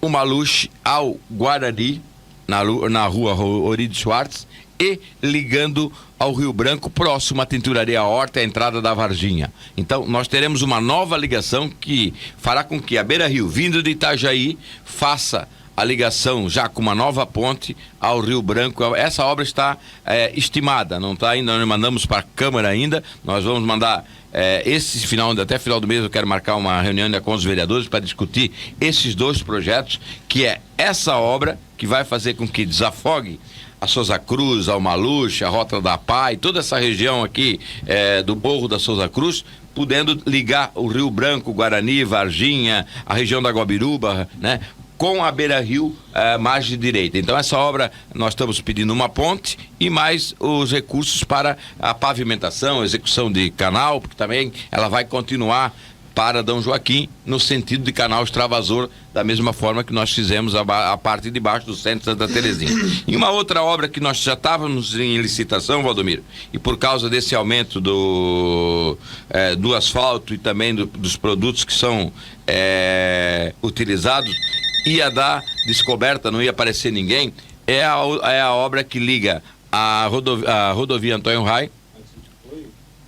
o Maluche ao Guarani, na rua Orides Schwartz, e ligando ao Rio Branco, próximo à Tinturaria Horta, a entrada da Varginha. Então, nós teremos uma nova ligação que fará com que a Beira-Rio, vindo de Itajaí, faça a ligação já com uma nova ponte ao Rio Branco. Essa obra está estimada, não está ainda, nós mandamos para a Câmara ainda, nós vamos mandar até final do mês eu quero marcar uma reunião ainda com os vereadores para discutir esses dois projetos, que é essa obra que vai fazer com que desafogue a Souza Cruz, ao Maluche, a Rota da Pai, toda essa região aqui do Morro da Souza Cruz, podendo ligar o Rio Branco, Guarani, Varginha, a região da Guabiruba, né, com a Beira-Rio, margem direita. Então essa obra nós estamos pedindo uma ponte e mais os recursos para a pavimentação, execução de canal, porque também ela vai continuar para Dom Joaquim, no sentido de canal extravasor, da mesma forma que nós fizemos a parte de baixo do centro de Santa Terezinha. E uma outra obra que nós já estávamos em licitação, Valdomiro, e por causa desse aumento do asfalto e também dos produtos que são utilizados, ia dar descoberta, não ia aparecer ninguém, é a obra que liga a rodovia Antônio Rai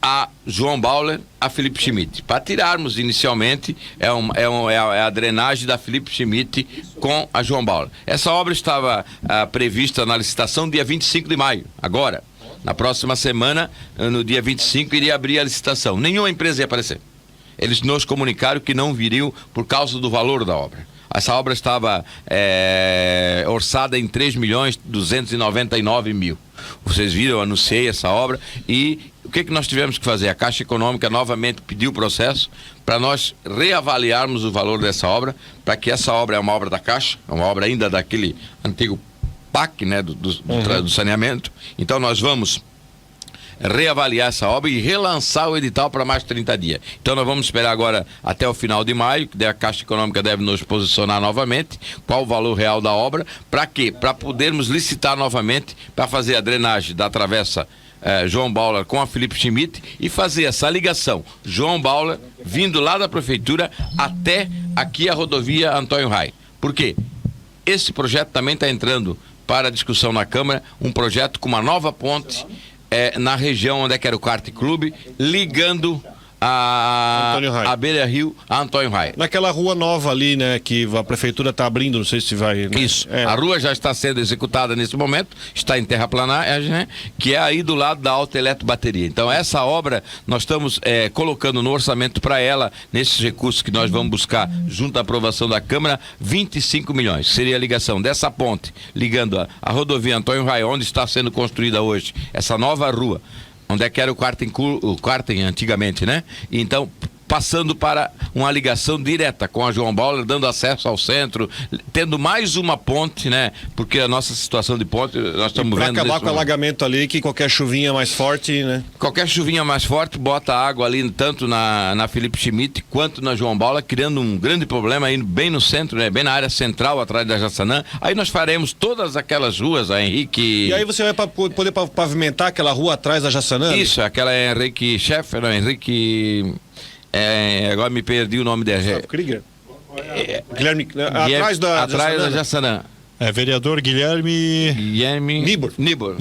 a João Bauer, a Felipe Schmidt. Para tirarmos inicialmente, é a drenagem da Felipe Schmidt com a João Bauer. Essa obra estava prevista na licitação dia 25 de maio, agora. Na próxima semana, no dia 25, iria abrir a licitação. Nenhuma empresa ia aparecer. Eles nos comunicaram que não viriam por causa do valor da obra. Essa obra estava orçada em 3.299.000. Vocês viram, eu anunciei essa obra e o que nós tivemos que fazer? A Caixa Econômica novamente pediu o processo para nós reavaliarmos o valor dessa obra, para que essa obra é uma obra da Caixa, é uma obra ainda daquele antigo PAC, né, do saneamento. Então nós vamos reavaliar essa obra e relançar o edital para mais 30 dias. Então nós vamos esperar agora até o final de maio, que a Caixa Econômica deve nos posicionar novamente, qual o valor real da obra, para quê? Para podermos licitar novamente, para fazer a drenagem da travessa João Bauer com a Felipe Schmidt e fazer essa ligação João Bauer vindo lá da prefeitura até aqui a rodovia Antônio Rai. Por quê? Esse projeto também está entrando para discussão na Câmara, um projeto com uma nova ponte na região onde era o Kart Clube, ligando a Beira-Rio a Antônio Rai. Naquela rua nova ali, né, que a prefeitura está abrindo, não sei se vai... Né? Isso, a rua já está sendo executada nesse momento, está em terraplanagem, né, que é aí do lado da Alta Eletro Bateria. Então essa obra nós estamos colocando no orçamento para ela, nesses recursos que nós vamos buscar junto à aprovação da Câmara, 25 milhões. Seria a ligação dessa ponte, ligando a rodovia Antônio Rai, onde está sendo construída hoje essa nova rua, onde era o Quartem antigamente, né? Então, passando para uma ligação direta com a João Bauer, dando acesso ao centro, tendo mais uma ponte, né? Porque a nossa situação de ponte, nós estamos vendo... Para acabar com o alagamento ali, que qualquer chuvinha mais forte, né? Qualquer chuvinha mais forte bota água ali, tanto na Felipe Schmidt quanto na João Bauer, criando um grande problema aí bem no centro, né? Bem na área central, atrás da Jaçanã. Aí nós faremos todas aquelas ruas, a Henrique... E aí você vai poder pavimentar aquela rua atrás da Jaçanã? Isso, aquela é Henrique Schaeffer, não, Henrique... agora me perdi o nome dela. Guilherme, atrás da Jaçanã. Vereador Guilherme Nibor.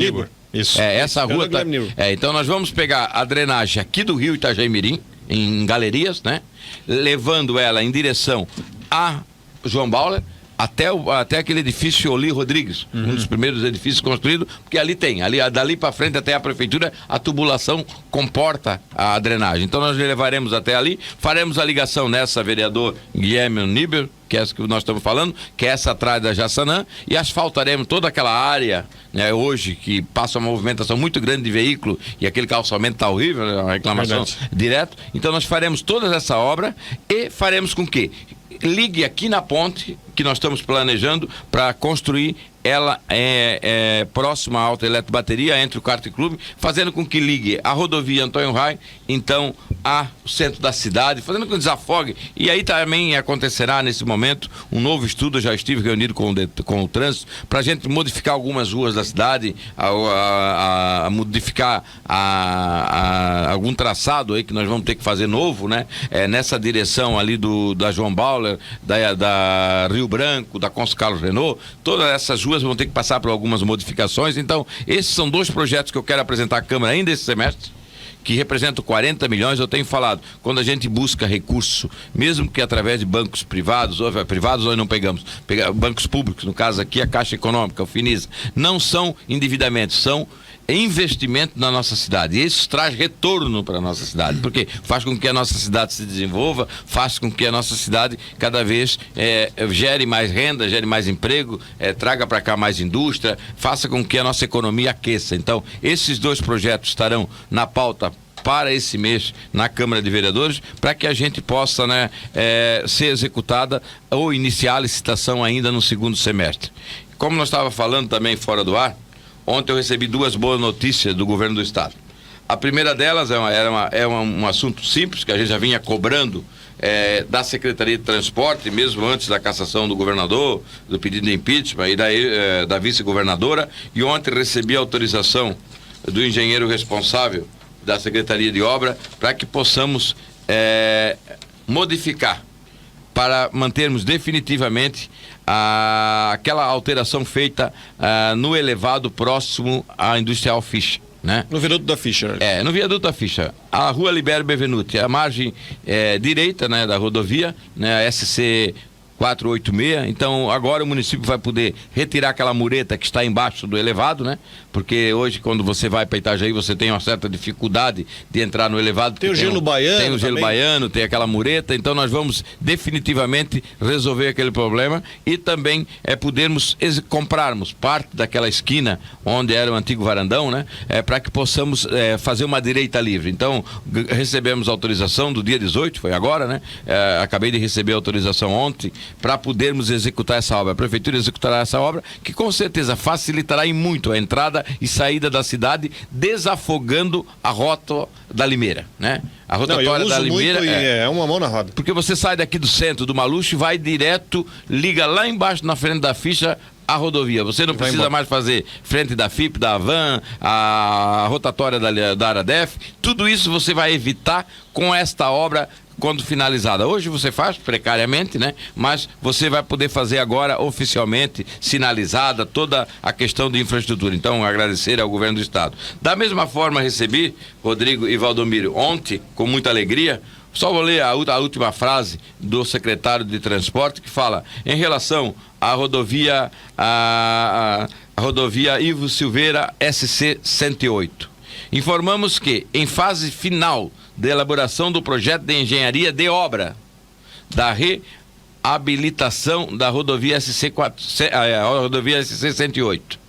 Isso. Essa rua tá... então nós vamos pegar a drenagem aqui do Rio Itajaí-Mirim, em galerias, né? Levando ela em direção a João Bauer, até aquele edifício Oli Rodrigues, um dos primeiros edifícios construídos, porque ali tem, dali para frente até a prefeitura, a tubulação comporta a drenagem. Então nós levaremos até ali, faremos a ligação nessa, vereador Guilherme Nibel, que é essa que nós estamos falando, que é essa atrás da Jaçanã, e asfaltaremos toda aquela área, né, hoje, que passa uma movimentação muito grande de veículo, e aquele calçamento está horrível, né, uma reclamação direto. Então nós faremos toda essa obra e faremos com que ligue aqui na ponte que nós estamos planejando para construir ela é próxima à Alta Eletrobateria, entre o Kart Clube, fazendo com que ligue a rodovia Antônio Rai, então, ao centro da cidade, fazendo com que desafogue. E aí também acontecerá nesse momento um novo estudo. Eu já estive reunido com o trânsito para a gente modificar algumas ruas da cidade, modificar algum traçado aí que nós vamos ter que fazer novo, né? Nessa direção ali da João Bauer, da Rio Branco, da Consul Carlos Renault, todas essas ruas vão ter que passar por algumas modificações. Então, esses são 2 projetos que eu quero apresentar à Câmara ainda esse semestre, que representam 40 milhões. Eu tenho falado, quando a gente busca recurso, mesmo que através de bancos privados, nós não pegamos, bancos públicos, no caso aqui a Caixa Econômica, o Finisa, não são endividamentos, são investimento na nossa cidade. E isso traz retorno para a nossa cidade, porque faz com que a nossa cidade se desenvolva, faz com que a nossa cidade cada vez gere mais renda, gere mais emprego, traga para cá mais indústria, faça com que a nossa economia aqueça. Então, esses 2 projetos estarão na pauta para esse mês na Câmara de Vereadores, para que a gente possa, né, ser executada ou iniciar a licitação ainda no 2º semestre. Como nós estávamos falando também fora do ar, ontem eu recebi 2 boas notícias do governo do estado. A primeira delas é um assunto simples, que a gente já vinha cobrando da Secretaria de Transporte, mesmo antes da cassação do governador, do pedido de impeachment e da vice-governadora, e ontem recebi a autorização do engenheiro responsável da Secretaria de Obra para que possamos modificar, para mantermos definitivamente aquela alteração feita no elevado próximo à Industrial Fischer, né? No viaduto da Fischer. No viaduto da Fischer. A rua Libério Bevenuti, a margem direita, né, da rodovia, né, a SC 486. Então agora o município vai poder retirar aquela mureta que está embaixo do elevado, né? Porque hoje, quando você vai para Itajaí, você tem uma certa dificuldade de entrar no elevado. Tem o gelo baiano. Tem o gelo baiano, tem aquela mureta. Então nós vamos definitivamente resolver aquele problema e também podermos comprarmos parte daquela esquina onde era o antigo varandão, né? Para que possamos fazer uma direita livre. Então recebemos autorização do dia 18, foi agora, né? Acabei de receber a autorização ontem para podermos executar essa obra. A Prefeitura executará essa obra, que com certeza facilitará em muito a entrada e saída da cidade, desafogando a rota da Limeira, né? A rotatória da Limeira é uma mão na roda. Porque você sai daqui do centro do Maluxo e vai direto, liga lá embaixo na frente da Ficha a rodovia. Você não precisa mais fazer frente da FIP, da Avan, a rotatória da Aradef. Tudo isso você vai evitar com esta obra quando finalizada. Hoje você faz precariamente, né? Mas você vai poder fazer agora oficialmente, sinalizada, toda a questão de infraestrutura. Então, agradecer ao governo do estado. Da mesma forma, recebi, Rodrigo e Valdomiro, ontem, com muita alegria. Só vou ler a última frase do secretário de Transporte, que fala em relação à rodovia, a rodovia Ivo Silveira SC 108. Informamos que, em fase final de elaboração do projeto de engenharia de obra da reabilitação da rodovia SC 108,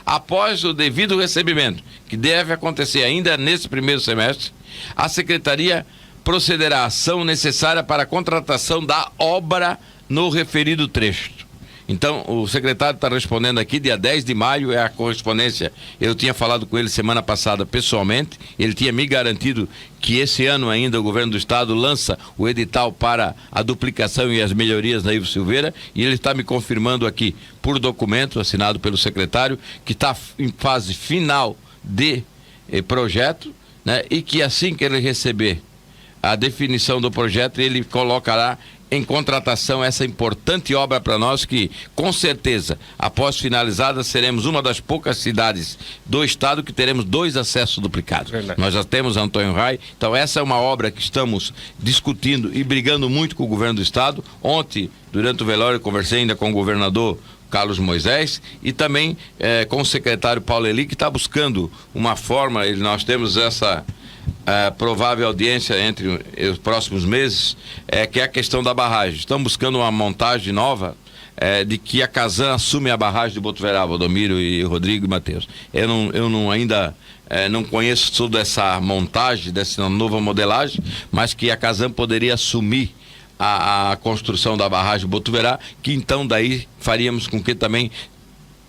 após o devido recebimento, que deve acontecer ainda nesse 1º semestre, a Secretaria procederá à ação necessária para a contratação da obra no referido trecho. Então, o secretário está respondendo aqui, dia 10 de maio é a correspondência. Eu tinha falado com ele semana passada pessoalmente, ele tinha me garantido que esse ano ainda o governo do estado lança o edital para a duplicação e as melhorias da Ivo Silveira, e ele está me confirmando aqui, por documento assinado pelo secretário, que está em fase final de projeto, né, e que assim que ele receber a definição do projeto, ele colocará em contratação essa importante obra para nós, que com certeza, após finalizada, seremos uma das poucas cidades do estado que teremos 2 acessos duplicados. Verdade. Nós já temos Antônio Rai, então essa é uma obra que estamos discutindo e brigando muito com o governo do estado. Ontem, durante o velório, conversei ainda com o governador Carlos Moisés e também com o secretário Paulo Eli, que está buscando uma forma, nós temos essa provável audiência entre os próximos meses, que é a questão da barragem. Estamos buscando uma montagem nova de que a Casan assume a barragem de Botuverá, Valdomiro e Rodrigo e Matheus. Eu ainda não conheço toda essa montagem, dessa nova modelagem, mas que a Casan poderia assumir a construção da barragem de Botuverá, que então daí faríamos com que também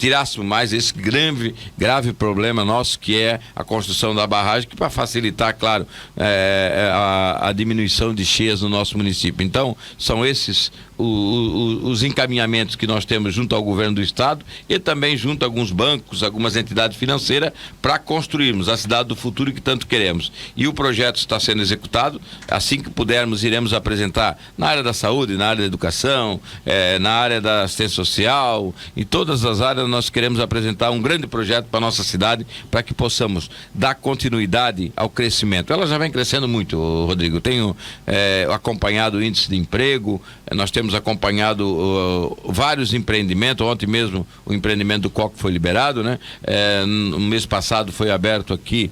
tirássemos mais esse grave problema nosso, que é a construção da barragem, que para facilitar, claro, a diminuição de cheias no nosso município. Então, são esses os encaminhamentos que nós temos junto ao governo do estado e também junto a alguns bancos, algumas entidades financeiras, para construirmos a cidade do futuro que tanto queremos. E o projeto está sendo executado. Assim que pudermos, iremos apresentar na área da saúde, na área da educação, na área da assistência social, em todas as áreas nós queremos apresentar um grande projeto para a nossa cidade, para que possamos dar continuidade ao crescimento. Ela já vem crescendo muito, Rodrigo. Tenho acompanhado o índice de emprego, nós temos acompanhado vários empreendimentos. Ontem mesmo o empreendimento do Coque foi liberado, né? No mês passado foi aberto aqui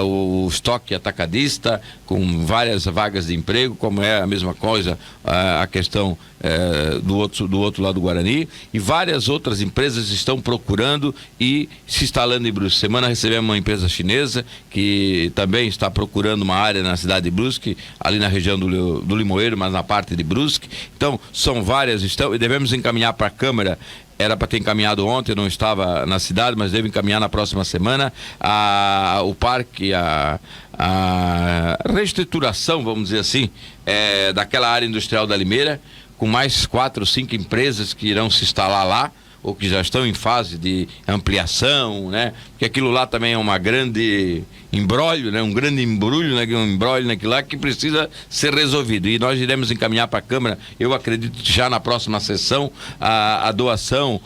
o estoque atacadista, com várias vagas de emprego, como é a mesma coisa a questão do outro lado do Guarani, e várias outras empresas estão procurando e se instalando em Brusque. Semana recebemos uma empresa chinesa que também está procurando uma área na cidade de Brusque, ali na região do Limoeiro, mas na parte de Brusque. Então, são várias, e devemos encaminhar para a Câmara. Era para ter encaminhado ontem, não estava na cidade, mas devo encaminhar na próxima semana o parque, a reestruturação, vamos dizer assim, daquela área industrial da Limeira, com mais 4 ou 5 empresas que irão se instalar lá, ou que já estão em fase de ampliação, né? Porque aquilo lá também é uma grande embrólio, né? Um grande embrulho, né? Um embrólio naquilo lá que precisa ser resolvido. E nós iremos encaminhar para a Câmara, eu acredito já na próxima sessão, a doação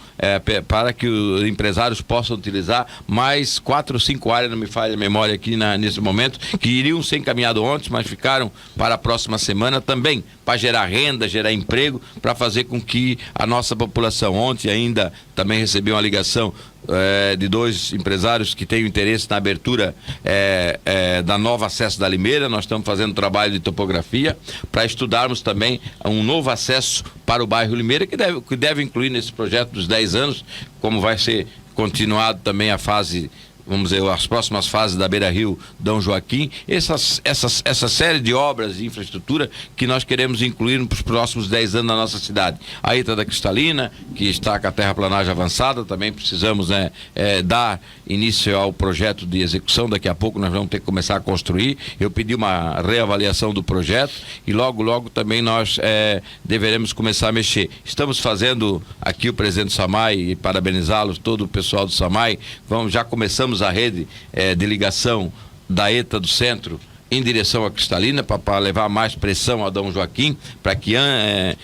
para que os empresários possam utilizar mais 4 ou 5 áreas, não me falha a memória aqui nesse momento, que iriam ser encaminhados ontem, mas ficaram para a próxima semana também, para gerar renda, gerar emprego, para fazer com que a nossa população, ontem ainda também recebi uma ligação de 2 empresários que têm interesse na abertura da nova acesso da Limeira. Nós estamos fazendo trabalho de topografia para estudarmos também um novo acesso para o bairro Limeira, que deve incluir nesse projeto dos 10 anos, como vai ser continuado também a fase, vamos dizer, as próximas fases da Beira-Rio Dom Joaquim, essa série de obras de infraestrutura que nós queremos incluir nos próximos 10 anos na nossa cidade. A Eta da Cristalina, que está com a terraplanagem avançada, também precisamos dar início ao projeto de execução. Daqui a pouco nós vamos ter que começar a construir. Eu pedi uma reavaliação do projeto e logo também nós deveremos começar a mexer. Estamos fazendo aqui o presidente do SAMAI, e parabenizá-los, todo o pessoal do SAMAI, já começamos a rede de ligação da ETA do centro em direção à Cristalina, para levar mais pressão a Dom Joaquim, para que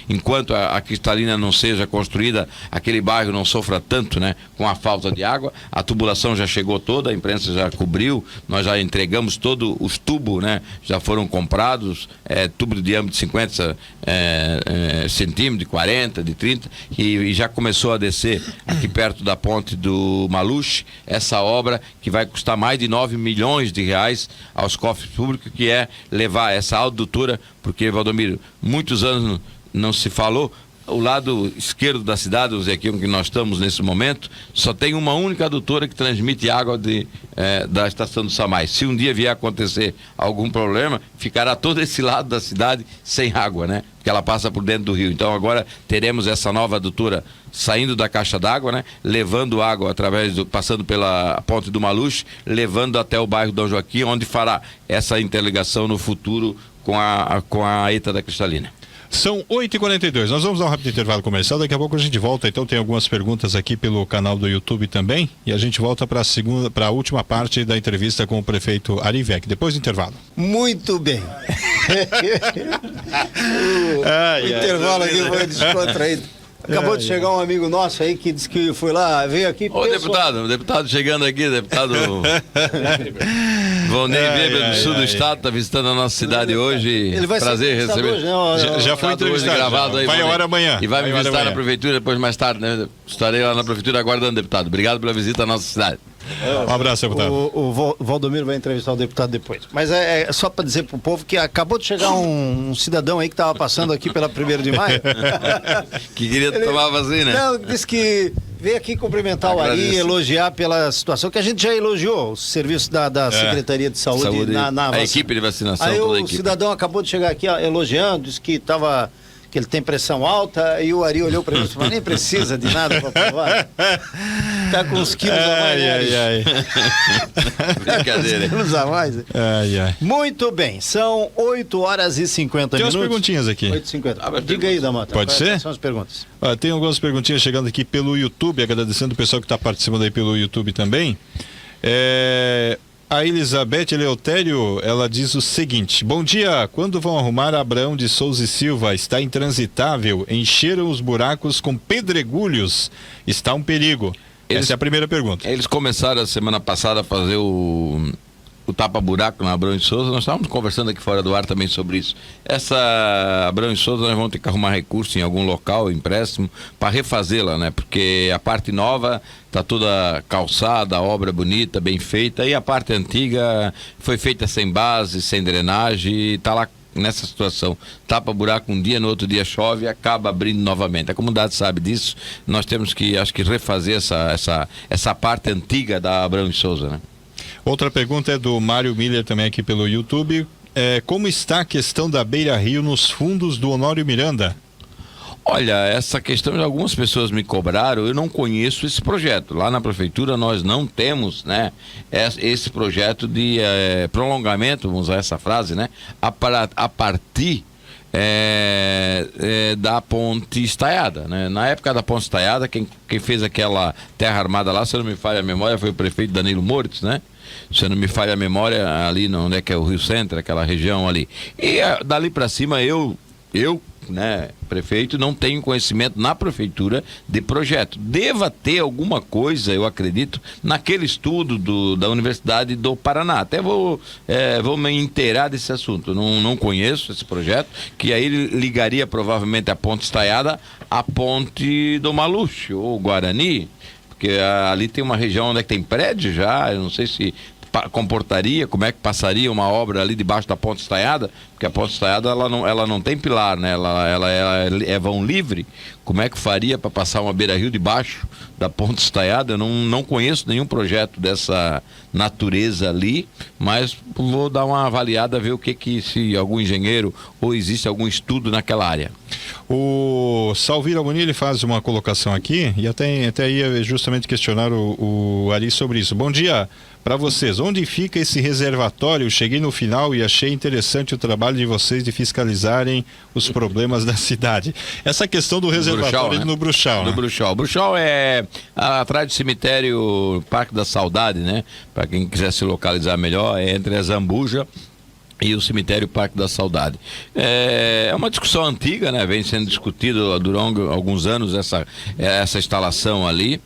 enquanto a Cristalina não seja construída, aquele bairro não sofra tanto, né, com a falta de água. A tubulação já chegou toda, a imprensa já cobriu, nós já entregamos todos os tubos, né, já foram comprados, tubo de diâmetro de 50 centímetros, de 40, de 30, e já começou a descer aqui perto da ponte do Maluche, essa obra que vai custar mais de 9 milhões de reais aos cofres públicos, que é levar essa adutora, porque, Valdomiro, muitos anos não se falou. O lado esquerdo da cidade, aqui onde nós estamos nesse momento, só tem uma única adutora que transmite água da estação do SAMAI. Se um dia vier a acontecer algum problema, ficará todo esse lado da cidade sem água, né? Porque ela passa por dentro do rio. Então agora teremos essa nova adutora saindo da caixa d'água, né? Levando água passando pela ponte do Maluche, levando até o bairro Dom Joaquim, onde fará essa interligação no futuro com a ETA da Cristalina. São 8h42, nós vamos dar um rápido intervalo comercial, daqui a pouco a gente volta. Então tem algumas perguntas aqui pelo canal do YouTube também, e a gente volta para a última parte da entrevista com o prefeito Arivec, depois do intervalo. Muito bem. O intervalo aqui foi descontraído. Acabou de chegar um amigo nosso aí que disse que foi lá, veio aqui... Ô, deputado chegando aqui, deputado Volney Weber, do sul do estado, está visitando a nossa cidade hoje. Ele vai prazer receber. Hoje, não, já foi entrevistado, gravado aí, vai a hora amanhã. E vai me visitar na prefeitura depois, mais tarde, né? Estarei lá na prefeitura aguardando, deputado. Obrigado pela visita à nossa cidade. Um abraço, deputado. O Valdomiro vai entrevistar o deputado depois. Mas é só para dizer pro povo que acabou de chegar um cidadão aí que estava passando aqui pela 1º de maio. Que queria tomar vacina. Não, disse que veio aqui cumprimentar o Ari, elogiar pela situação que a gente já elogiou, o serviço da Secretaria de Saúde, a equipe de vacinação. Aí toda a o equipe. Cidadão acabou de chegar aqui elogiando, disse que que ele tem pressão alta, e o Ari olhou para ele e falou, nem precisa de nada para provar. Tá com uns quilos a mais. Brincadeira. Uns quilos a mais. Muito bem, são 8h50 Tem minutos. umas perguntinhas aqui. 8h50. Diga aí, Damota. Pode ser? Quais são as perguntas? Tem algumas perguntinhas chegando aqui pelo YouTube, agradecendo o pessoal que está participando aí pelo YouTube também. A Elizabeth Eleutério, ela diz o seguinte: bom dia, quando vão arrumar Abraão de Souza e Silva? Está intransitável, encheram os buracos com pedregulhos, está um perigo. Essa é a primeira pergunta. Eles começaram a semana passada a fazer o tapa-buraco na Abrão de Souza. Nós estávamos conversando aqui fora do ar também sobre isso. Essa Abrão de Souza, nós vamos ter que arrumar recurso em algum local, empréstimo, para refazê-la, né? Porque a parte nova está toda calçada, a obra bonita, bem feita, e a parte antiga foi feita sem base, sem drenagem, e está lá nessa situação. Tapa buraco um dia, no outro dia chove e acaba abrindo novamente. A comunidade sabe disso. Nós temos que, acho que, refazer essa parte antiga da Abrão de Souza, né? Outra pergunta é do Mário Miller, também aqui pelo YouTube. Como está a questão da Beira Rio nos fundos do Honório Miranda? Olha, essa questão, algumas pessoas me cobraram, eu não conheço esse projeto. Lá na prefeitura nós não temos, né, esse projeto de prolongamento, vamos usar essa frase, né, a partir da Ponte Estaiada, né? Na época da Ponte Estaiada, quem fez aquela terra armada lá, se eu não me falha a memória, foi o prefeito Danilo Moritz, né? Se eu não me falha a memória, ali onde é que é o Rio Centro, aquela região ali. E dali para cima eu, né, prefeito, não tenho conhecimento na prefeitura de projeto. Deva ter alguma coisa, eu acredito, naquele estudo da Universidade do Paraná. Até vou me inteirar desse assunto. Não conheço esse projeto, que aí ligaria provavelmente a Ponte Estaiada à Ponte do Maluche, ou Guarani, porque ali tem uma região onde é que tem prédio já, eu não sei se comportaria, como é que passaria uma obra ali debaixo da Ponte Estaiada, porque a Ponte Estaiada ela não tem pilar, né? Ela é vão livre. Como é que faria para passar uma beira-rio debaixo da Ponte Estaiada? Eu não conheço nenhum projeto dessa natureza ali, mas vou dar uma avaliada, ver se algum engenheiro ou existe algum estudo naquela área. O Salvira Moni, ele faz uma colocação aqui e até ia justamente questionar o Ari sobre isso. Bom dia para vocês. Onde fica esse reservatório? Cheguei no final e achei interessante o trabalho de vocês de fiscalizarem os problemas da cidade. Essa questão do reservatório Bruxal, né? No Bruxal, né? No Bruxal. Bruxal é atrás do cemitério Parque da Saudade, né? Para quem quiser se localizar melhor, é entre a Zambuja e o cemitério Parque da Saudade. É uma discussão antiga, né? Vem sendo discutido durante alguns anos essa instalação ali.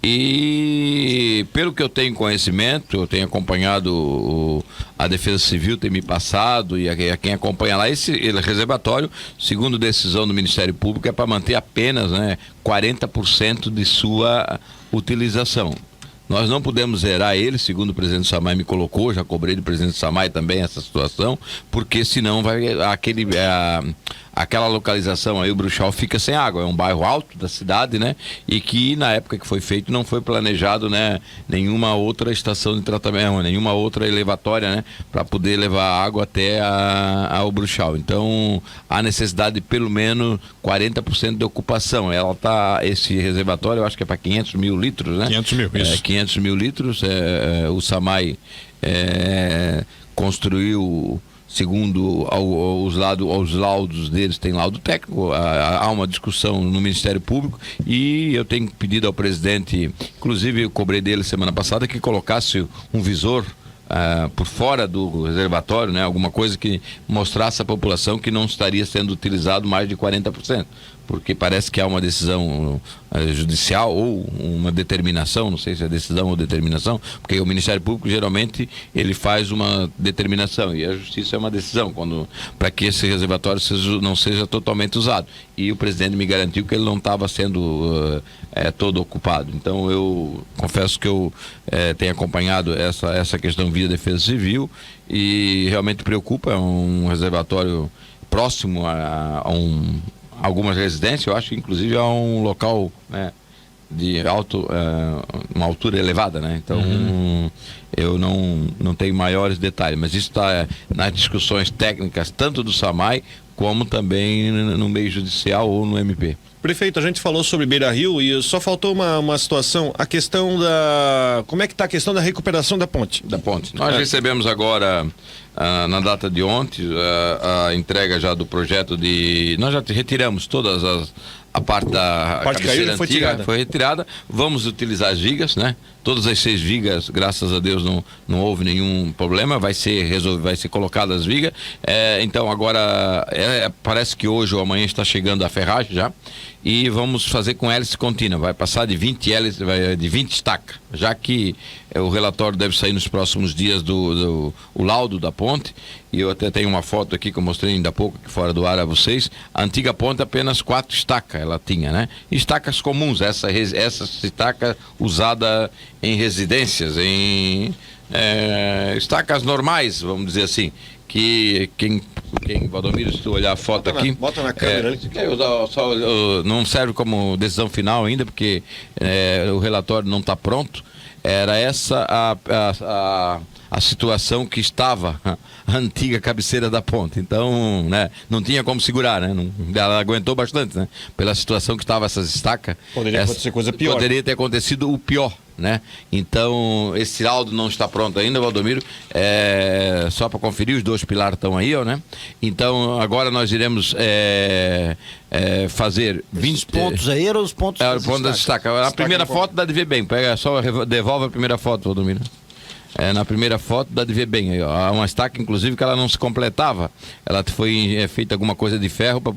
E pelo que eu tenho conhecimento, eu tenho acompanhado a Defesa Civil, tem me passado, e a quem acompanha lá, esse reservatório, segundo decisão do Ministério Público, é para manter apenas, né, 40% de sua utilização. Nós não podemos zerar ele, segundo o presidente Samay me colocou, já cobrei do presidente Samay também essa situação, porque senão aquela localização aí, o Bruxal, fica sem água. É um bairro alto da cidade, né? E que na época que foi feito não foi planejado, né, nenhuma outra estação de tratamento, nenhuma outra elevatória, né, para poder levar água até ao Bruxal. Então há necessidade de pelo menos 40% de ocupação. Esse reservatório, eu acho que é para 500 mil litros, né? 500 mil, isso. 500 mil litros. O Samay construiu, segundo os laudos deles, tem laudo técnico, há uma discussão no Ministério Público, e eu tenho pedido ao presidente, inclusive eu cobrei dele semana passada, que colocasse um visor por fora do reservatório, né, alguma coisa que mostrasse à população que não estaria sendo utilizado mais de 40%, porque parece que há uma decisão judicial ou uma determinação, não sei se é decisão ou determinação, porque o Ministério Público geralmente ele faz uma determinação e a Justiça é uma decisão, para que esse reservatório não seja totalmente usado. E o presidente me garantiu que ele não estava sendo todo ocupado. Então eu confesso que eu tenho acompanhado essa questão via Defesa Civil e realmente preocupa. É um reservatório próximo a algumas residências, eu acho que inclusive é um local, né, de uma altura elevada, né? Então eu não tenho maiores detalhes, mas isso está nas discussões técnicas, tanto do SAMAI, como também no meio judicial ou no MP. Prefeito, a gente falou sobre Beira-Rio e só faltou uma situação, a questão da... Como é que está a questão da recuperação da ponte? Da ponte. Nós recebemos agora, na data de ontem, a entrega já do projeto de... Nós já retiramos todas a parte da cabeceira antiga, foi retirada. Vamos utilizar as vigas, né? Todas as 6 vigas, graças a Deus, não houve nenhum problema. Vai ser colocada as vigas. Então agora parece que hoje ou amanhã está chegando a ferragem já. E vamos fazer com hélice contínua. Vai passar de 20 hélices, de 20 estacas, já que o relatório deve sair nos próximos dias o laudo da ponte. E eu até tenho uma foto aqui que eu mostrei ainda há pouco, aqui fora do ar a vocês. A antiga ponte apenas 4 estacas ela tinha, né? Estacas comuns, essa estaca usada em residências, em estacas normais, vamos dizer assim. Que Valdomiro, se tu olhar a foto aqui... Bota na câmera ali. Não serve como decisão final ainda, porque o relatório não está pronto. Era essa a situação que estava a antiga cabeceira da ponte. Então, né, não tinha como segurar, né? Ela aguentou bastante, né? Pela situação que estava essas estacas. Poderia acontecer coisa pior. Poderia ter acontecido o pior, né? Então, esse laudo não está pronto ainda, Valdomiro. Só para conferir, os 2 pilares estão aí, ó, né? Então, agora nós iremos fazer 20 Os pontos aí eram os pontos o ponto das estacas. A primeira foto dá de ver bem. Pega, só devolve a primeira foto, Valdomiro. Na primeira foto dá de ver bem aí, ó. Há uma estaca, inclusive, que ela não se completava. Ela foi feita alguma coisa de ferro para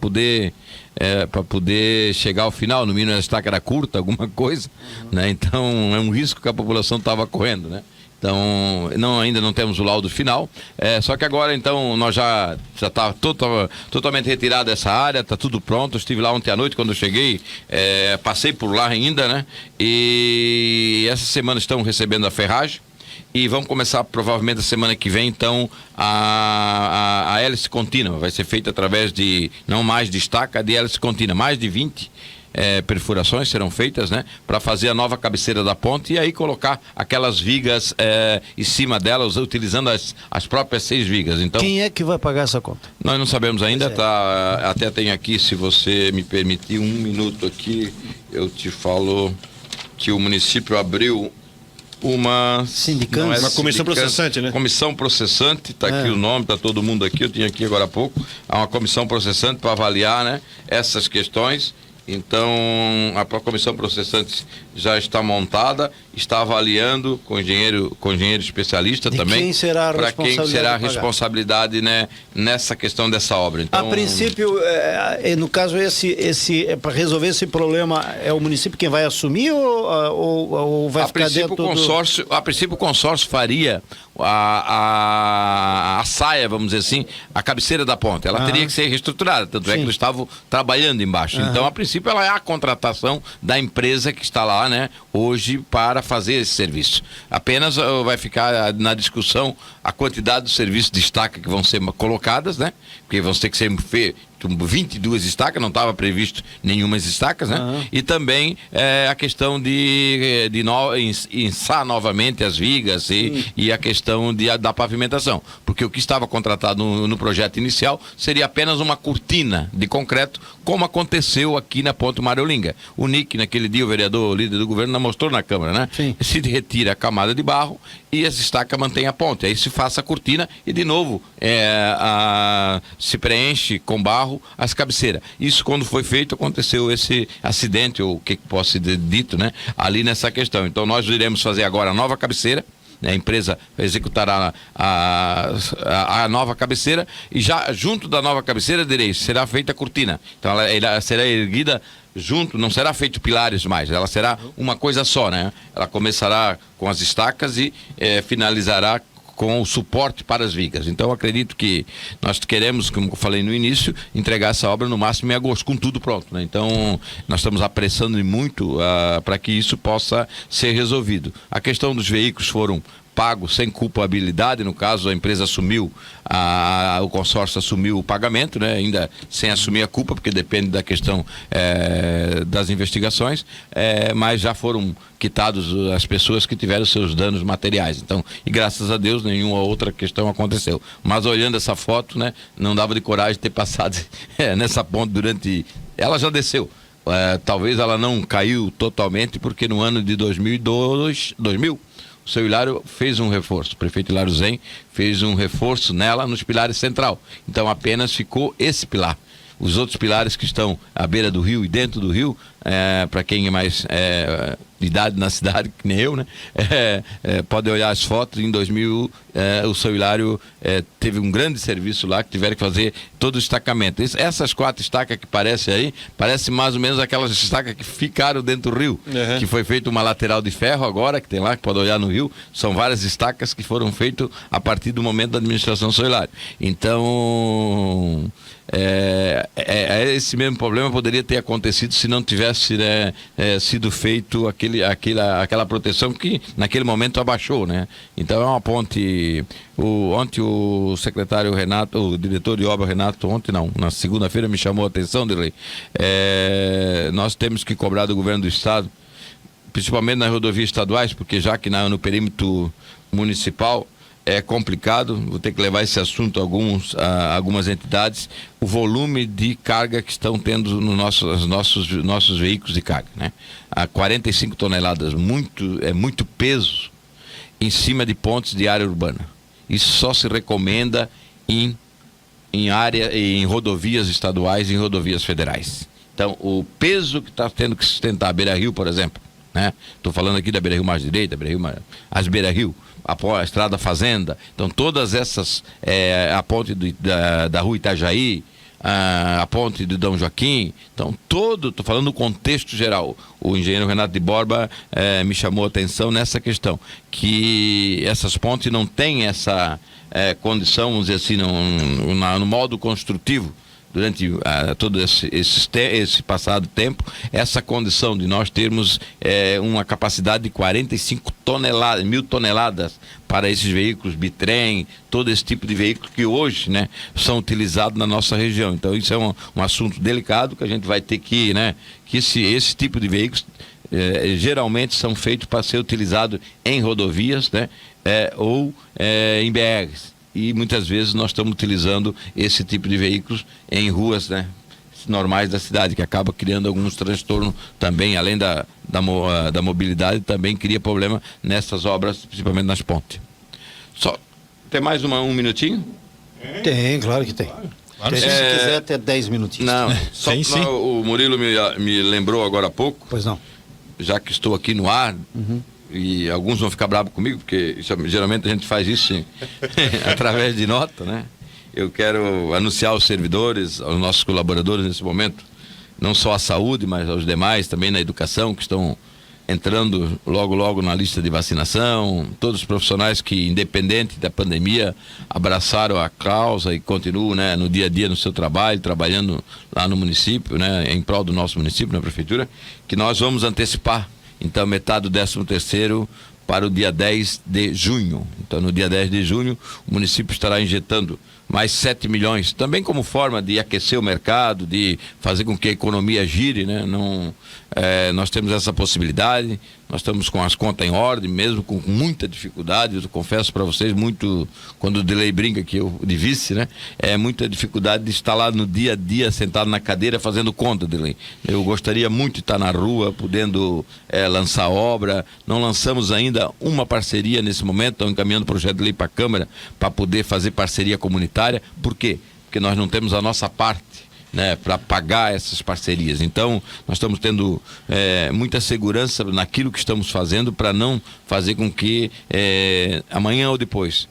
poder chegar ao final. No mínimo a estaca era curta, alguma coisa, né? Então é um risco que a população estava correndo, né? Então ainda não temos o laudo final, só que agora então nós já está totalmente retirada essa área, está tudo pronto. Eu estive lá ontem à noite quando eu cheguei, passei por lá ainda, né? E essa semana estão recebendo a ferragem. E vamos começar provavelmente a semana que vem, então, a hélice contínua. Vai ser feita através de, não mais de estaca, de hélice contínua. Mais de 20 perfurações serão feitas, né? Para fazer a nova cabeceira da ponte e aí colocar aquelas vigas em cima delas, utilizando as próprias 6 vigas. Então, quem é que vai pagar essa conta? Nós não sabemos ainda, tá? Até tem aqui, se você me permitir 1 minuto aqui, eu te falo que o município abriu uma comissão processante, né? Comissão processante, está aqui o nome, está todo mundo aqui, eu tinha aqui agora há pouco. Há uma comissão processante para avaliar, né, essas questões. Então, a comissão processante já está montada, está avaliando com engenheiro especialista de também. Quem será a para quem será a responsabilidade, né, nessa questão dessa obra. Então, a princípio, no caso, para resolver esse problema, é o município quem vai assumir ou vai ficar dentro A princípio, o consórcio faria a saia, vamos dizer assim, a cabeceira da ponte. Ela teria que ser reestruturada, tanto é que eles estavam trabalhando embaixo. Então, a princípio, ela é a contratação da empresa que está lá, né, hoje para fazer esse serviço. Apenas vai ficar na discussão a quantidade dos serviços de estaca que vão ser colocadas, né, porque vão ter que ser 22 estacas, não estava previsto nenhumas estacas, né? E também a questão de içar novamente as vigas e a questão da pavimentação, porque o que estava contratado no projeto inicial seria apenas uma cortina de concreto, como aconteceu aqui na Ponte Mariolinga. O Nick, naquele dia, o vereador, líder do governo, mostrou na Câmara, né? Sim. Se retira a camada de barro e as estacas mantêm a ponte, aí se faça a cortina e de novo se preenche com barro as cabeceiras. Isso, quando foi feito, aconteceu esse acidente, ou o que possa ser dito, né, ali nessa questão. Então nós iremos fazer agora a nova cabeceira, né, a empresa executará a nova cabeceira e já junto da nova cabeceira, será feita a cortina. Então ela será erguida junto, não será feito pilares mais, ela será uma coisa só, né? Ela começará com as estacas e finalizará com o suporte para as vigas. Então, acredito que nós queremos, como eu falei no início, entregar essa obra no máximo em agosto, com tudo pronto, né? Então, nós estamos apressando muito para que isso possa ser resolvido. A questão dos veículos foram pago sem culpabilidade, no caso a empresa assumiu, o consórcio assumiu o pagamento, né? Ainda sem assumir a culpa, porque depende da questão das investigações, mas já foram quitados as pessoas que tiveram seus danos materiais. Então, e graças a Deus nenhuma outra questão aconteceu. Mas olhando essa foto, né, não dava de coragem de ter passado nessa ponte durante... Ela já desceu. Talvez ela não caiu totalmente, porque no ano de 2000, o seu Hilário fez um reforço. O prefeito Hilário Zen fez um reforço nela nos pilares central. Então apenas ficou esse pilar. Os outros pilares que estão à beira do rio e dentro do rio, para quem é mais de idade na cidade, que nem eu, né? Pode olhar as fotos. Em 2000, o seu Hilário teve um grande serviço lá, que tiveram que fazer todo o destacamento. Essas 4 estacas que parecem aí, parece mais ou menos aquelas estacas que ficaram dentro do rio, que foi feita uma lateral de ferro agora, que tem lá, que pode olhar no rio. São várias estacas que foram feitas a partir do momento da administração do seu Hilário. Então... esse mesmo problema poderia ter acontecido se não tivesse, né, sido feito aquela proteção que naquele momento abaixou, né? Então é uma ponte. Ontem o secretário Renato, o diretor de obra Renato, na segunda-feira me chamou a atenção dele. Nós temos que cobrar do governo do estado, principalmente nas rodovias estaduais, porque já que no perímetro municipal é complicado, vou ter que levar esse assunto a algumas entidades, o volume de carga que estão tendo nos nossos veículos de carga, né? A 45 toneladas, muito peso em cima de pontes de área urbana. Isso só se recomenda em rodovias estaduais e em rodovias federais. Então, o peso que está tendo que sustentar a Beira-Rio, por exemplo, né? Estou falando aqui da Beira-Rio mais direita, as Beira-Rio, a Estrada Fazenda, então todas essas, a ponte da Rua Itajaí, a ponte de Dom Joaquim, então estou falando no contexto geral. O engenheiro Renato de Borba me chamou a atenção nessa questão, que essas pontes não têm essa condição, vamos dizer assim, no modo construtivo, durante todo esse passado tempo, essa condição de nós termos uma capacidade de 45 toneladas, 1000 toneladas para esses veículos, bitrem, todo esse tipo de veículo que hoje, né, são utilizados na nossa região. Então isso é um assunto delicado que a gente vai ter que, né, que esse tipo de veículos geralmente são feitos para ser utilizados em rodovias, né, ou em BRs. E muitas vezes nós estamos utilizando esse tipo de veículos em ruas, né, normais da cidade, que acaba criando alguns transtornos também, além da mobilidade, também cria problema nessas obras, principalmente nas pontes. Tem mais um minutinho? Tem, claro que tem. Claro, Se quiser ter 10 minutinhos. Não, sim. O Murilo me lembrou agora há pouco, Pois não. já que estou aqui no ar, e alguns vão ficar bravos comigo, porque geralmente a gente faz isso através de nota, né? Eu quero anunciar aos servidores, aos nossos colaboradores nesse momento, não só a saúde, mas aos demais, também na educação, que estão entrando logo na lista de vacinação, todos os profissionais que, independente da pandemia, abraçaram a causa e continuam, né, no dia a dia no seu trabalho, trabalhando lá no município, né, em prol do nosso município, na prefeitura, que nós vamos antecipar, então, metade do 13º para o dia 10 de junho. Então, no dia 10 de junho, o município estará injetando mais 7 milhões, também como forma de aquecer o mercado, de fazer com que a economia gire, né? Nós temos essa possibilidade, nós estamos com as contas em ordem, mesmo com muita dificuldade. Eu confesso para vocês, quando o Delay brinca que eu de vice, né? Muita dificuldade de estar lá no dia a dia, sentado na cadeira, fazendo conta, Delay. Eu gostaria muito de estar na rua, podendo lançar obra. Não lançamos ainda uma parceria nesse momento, estamos encaminhando o projeto de lei para a Câmara, para poder fazer parceria comunitária. Por quê? Porque nós não temos a nossa parte, né, para pagar essas parcerias. Então, nós estamos tendo muita segurança naquilo que estamos fazendo, para não fazer com que amanhã ou depois,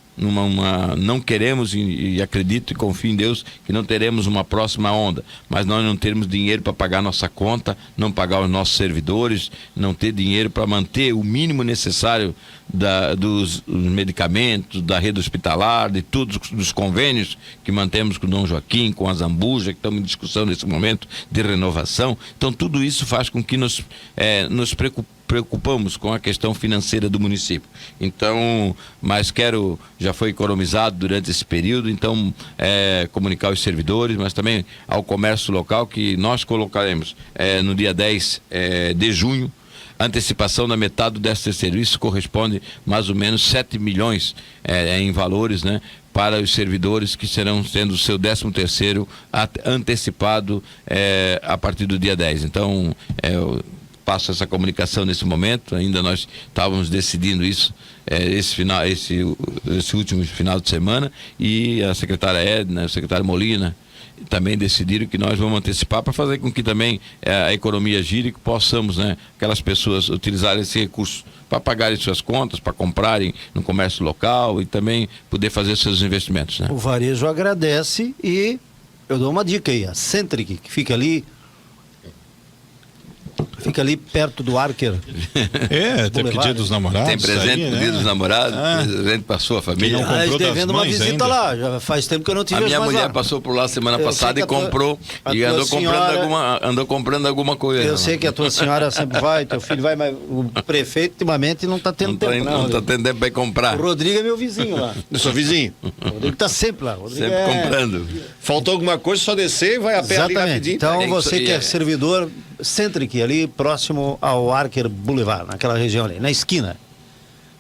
não queremos, e acredito e confio em Deus que não teremos uma próxima onda, mas nós não termos dinheiro para pagar nossa conta, não pagar os nossos servidores, não ter dinheiro para manter o mínimo necessário dos medicamentos, da rede hospitalar, de todos os convênios que mantemos com o Dom Joaquim, com a Zambuja, que estamos em discussão nesse momento de renovação. Então tudo isso faz com que nos preocupamos com a questão financeira do município. Então, mas já foi economizado durante esse período, então comunicar aos servidores, mas também ao comércio local, que nós colocaremos no dia 10 de junho, antecipação da metade do 13º. Isso corresponde mais ou menos 7 milhões em valores, né, para os servidores que serão tendo o seu 13º antecipado a partir do dia 10. Então, eu passo essa comunicação nesse momento. Ainda nós estávamos decidindo isso esse último final de semana, e a secretária Edna, o secretário Molina também decidiram que nós vamos antecipar para fazer com que também a economia gire, que possamos, né, aquelas pessoas utilizarem esse recurso para pagarem suas contas, para comprarem no comércio local e também poder fazer seus investimentos, né? O varejo agradece, e eu dou uma dica aí, a Centric, que fica ali perto do Arker. Tem Dia dos Namorados. Tem presente aí, no Dia dos Namorados, presente para sua família. Quem não comprou das devendo uma mães visita ainda. lá, já faz tempo que eu não tive A minha mais mulher lá. passou por lá semana Eu passada sei e que a tua- comprou, a e tua andou comprando alguma coisa. Eu sei que a tua senhora sempre vai, teu filho vai, mas o prefeito ultimamente não está tendo não tempo, está não. tendo tempo para comprar. O Rodrigo é meu vizinho lá. Eu sou vizinho. O Rodrigo está sempre lá. O Rodrigo Sempre comprando. Faltou alguma coisa, só descer e vai a pé ali Exatamente. rapidinho. Então Tem você que- que é servidor, Centric, ali próximo ao Arker Boulevard, naquela região ali, na esquina.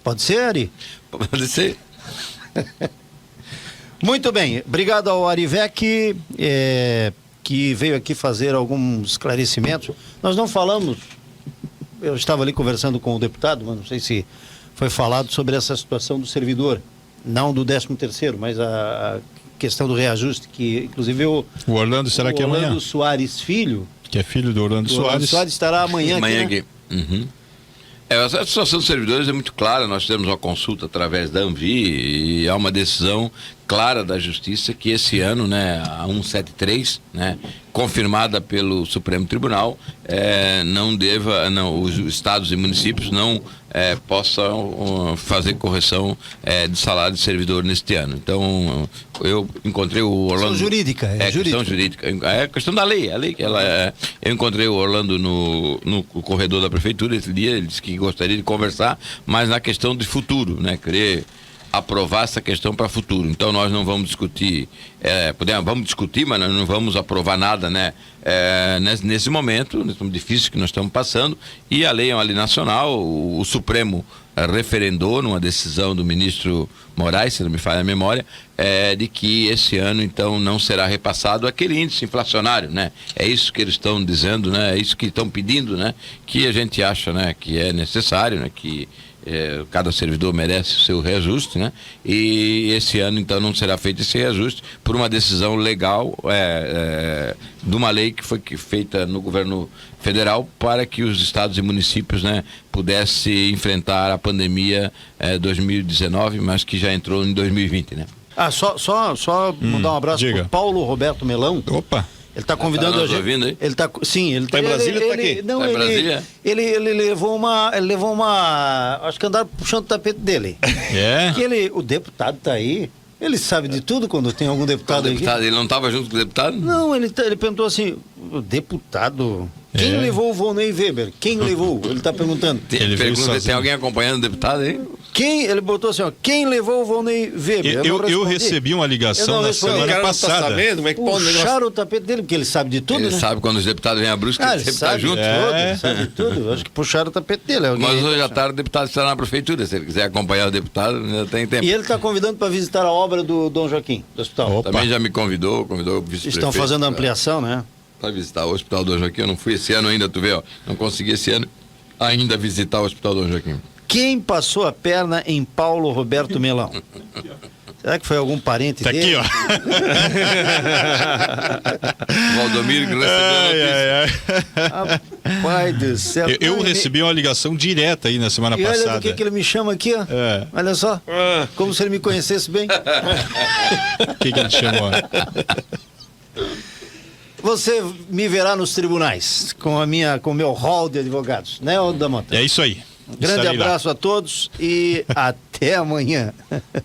Pode ser, Ari? Pode ser. Muito bem. Obrigado ao Arivec, que veio aqui fazer alguns esclarecimentos. Nós não falamos, eu estava ali conversando com o deputado, mas não sei se foi falado sobre essa situação do servidor, não do 13º, mas a questão do reajuste, que inclusive O Orlando, será que é amanhã? Orlando Soares Filho, Que é filho do Orlando o Orlando Soares. Soares estará amanhã, Amanhã aqui, né? aqui. Uhum. A situação dos servidores é muito clara. Nós temos uma consulta através da Anvi e há uma decisão clara da Justiça que esse ano, né, a 173, né, confirmada pelo Supremo Tribunal, os estados e municípios não possam fazer correção de salário de servidor neste ano. Então, eu encontrei o Orlando... Questão jurídica, questão jurídica. É questão da lei, eu encontrei o Orlando no corredor da prefeitura esse dia. Ele disse que gostaria de conversar, mas na questão de futuro, né, querer aprovar essa questão para futuro. Então nós não vamos discutir, vamos discutir, mas nós não vamos aprovar nada, né, nesse momento difícil que nós estamos passando. E a lei é uma lei nacional. O Supremo referendou numa decisão do ministro Moraes, se não me falha a memória, de que esse ano então não será repassado aquele índice inflacionário, né? É isso que eles estão dizendo, né? É isso que estão pedindo, né? Que a gente acha, né, que é necessário, né, que cada servidor merece o seu reajuste, né? E esse ano então não será feito esse reajuste por uma decisão legal de uma lei que foi feita no governo federal para que os estados e municípios, né, pudessem enfrentar a pandemia 2019, mas que já entrou em 2020, né? Só mandar um abraço diga. pro Paulo Roberto Melão. Opa! Ele está convidando a gente. Ouvindo aí? Ele tá, sim, ele Tá em Brasília ou tá aqui? Não, Tá em Brasília? ele levou uma, acho que andaram puxando o tapete dele. É? Que o deputado tá aí. Ele sabe de tudo quando tem algum deputado aqui. Ele não estava junto com o deputado? Não, ele perguntou assim, o deputado, quem levou o Volney Weber? Quem levou? Ele está perguntando. Ele veio Pergunta, tem sozinho. alguém acompanhando o deputado aí? Ele botou assim, ó, quem levou o Volney Weber? Eu não respondi. recebi uma Eu ligação não na respondi. O semana cara não tá passada. sabendo como é que pode o negócio. Puxaram o tapete dele, porque ele sabe de tudo, Ele né? sabe quando os deputados vêm a Brusque, ele Ele sempre está sabe junto. tudo, ele sabe tudo. Acho que puxaram o tapete dele. Alguém- Mas hoje à tarde o deputado estará na prefeitura. Se ele quiser acompanhar o deputado, ainda tem tempo. E ele está convidando para visitar a obra do Dom Joaquim, do hospital. Opa. Também já me convidou o vice-prefeito. Estão fazendo a ampliação, né? Para visitar o Hospital Dom Joaquim. Eu não fui esse ano ainda, tu vê, ó. Não consegui esse ano ainda visitar o Hospital Dom Joaquim. Quem passou a perna em Paulo Roberto Melão? Será que foi algum parente Tá dele? aqui, ó. O Valdomiro que recebeu a notícia. Rapaz do céu. Eu Não, recebi uma ligação direta aí na semana E olha passada. do que ele me chama aqui, ó. É. Olha só. Como se ele me conhecesse bem. O que ele te chamou? Você me verá nos tribunais com o meu hall de advogados, né, Damota? É isso aí. Grande Estarei lá. abraço a todos e até amanhã.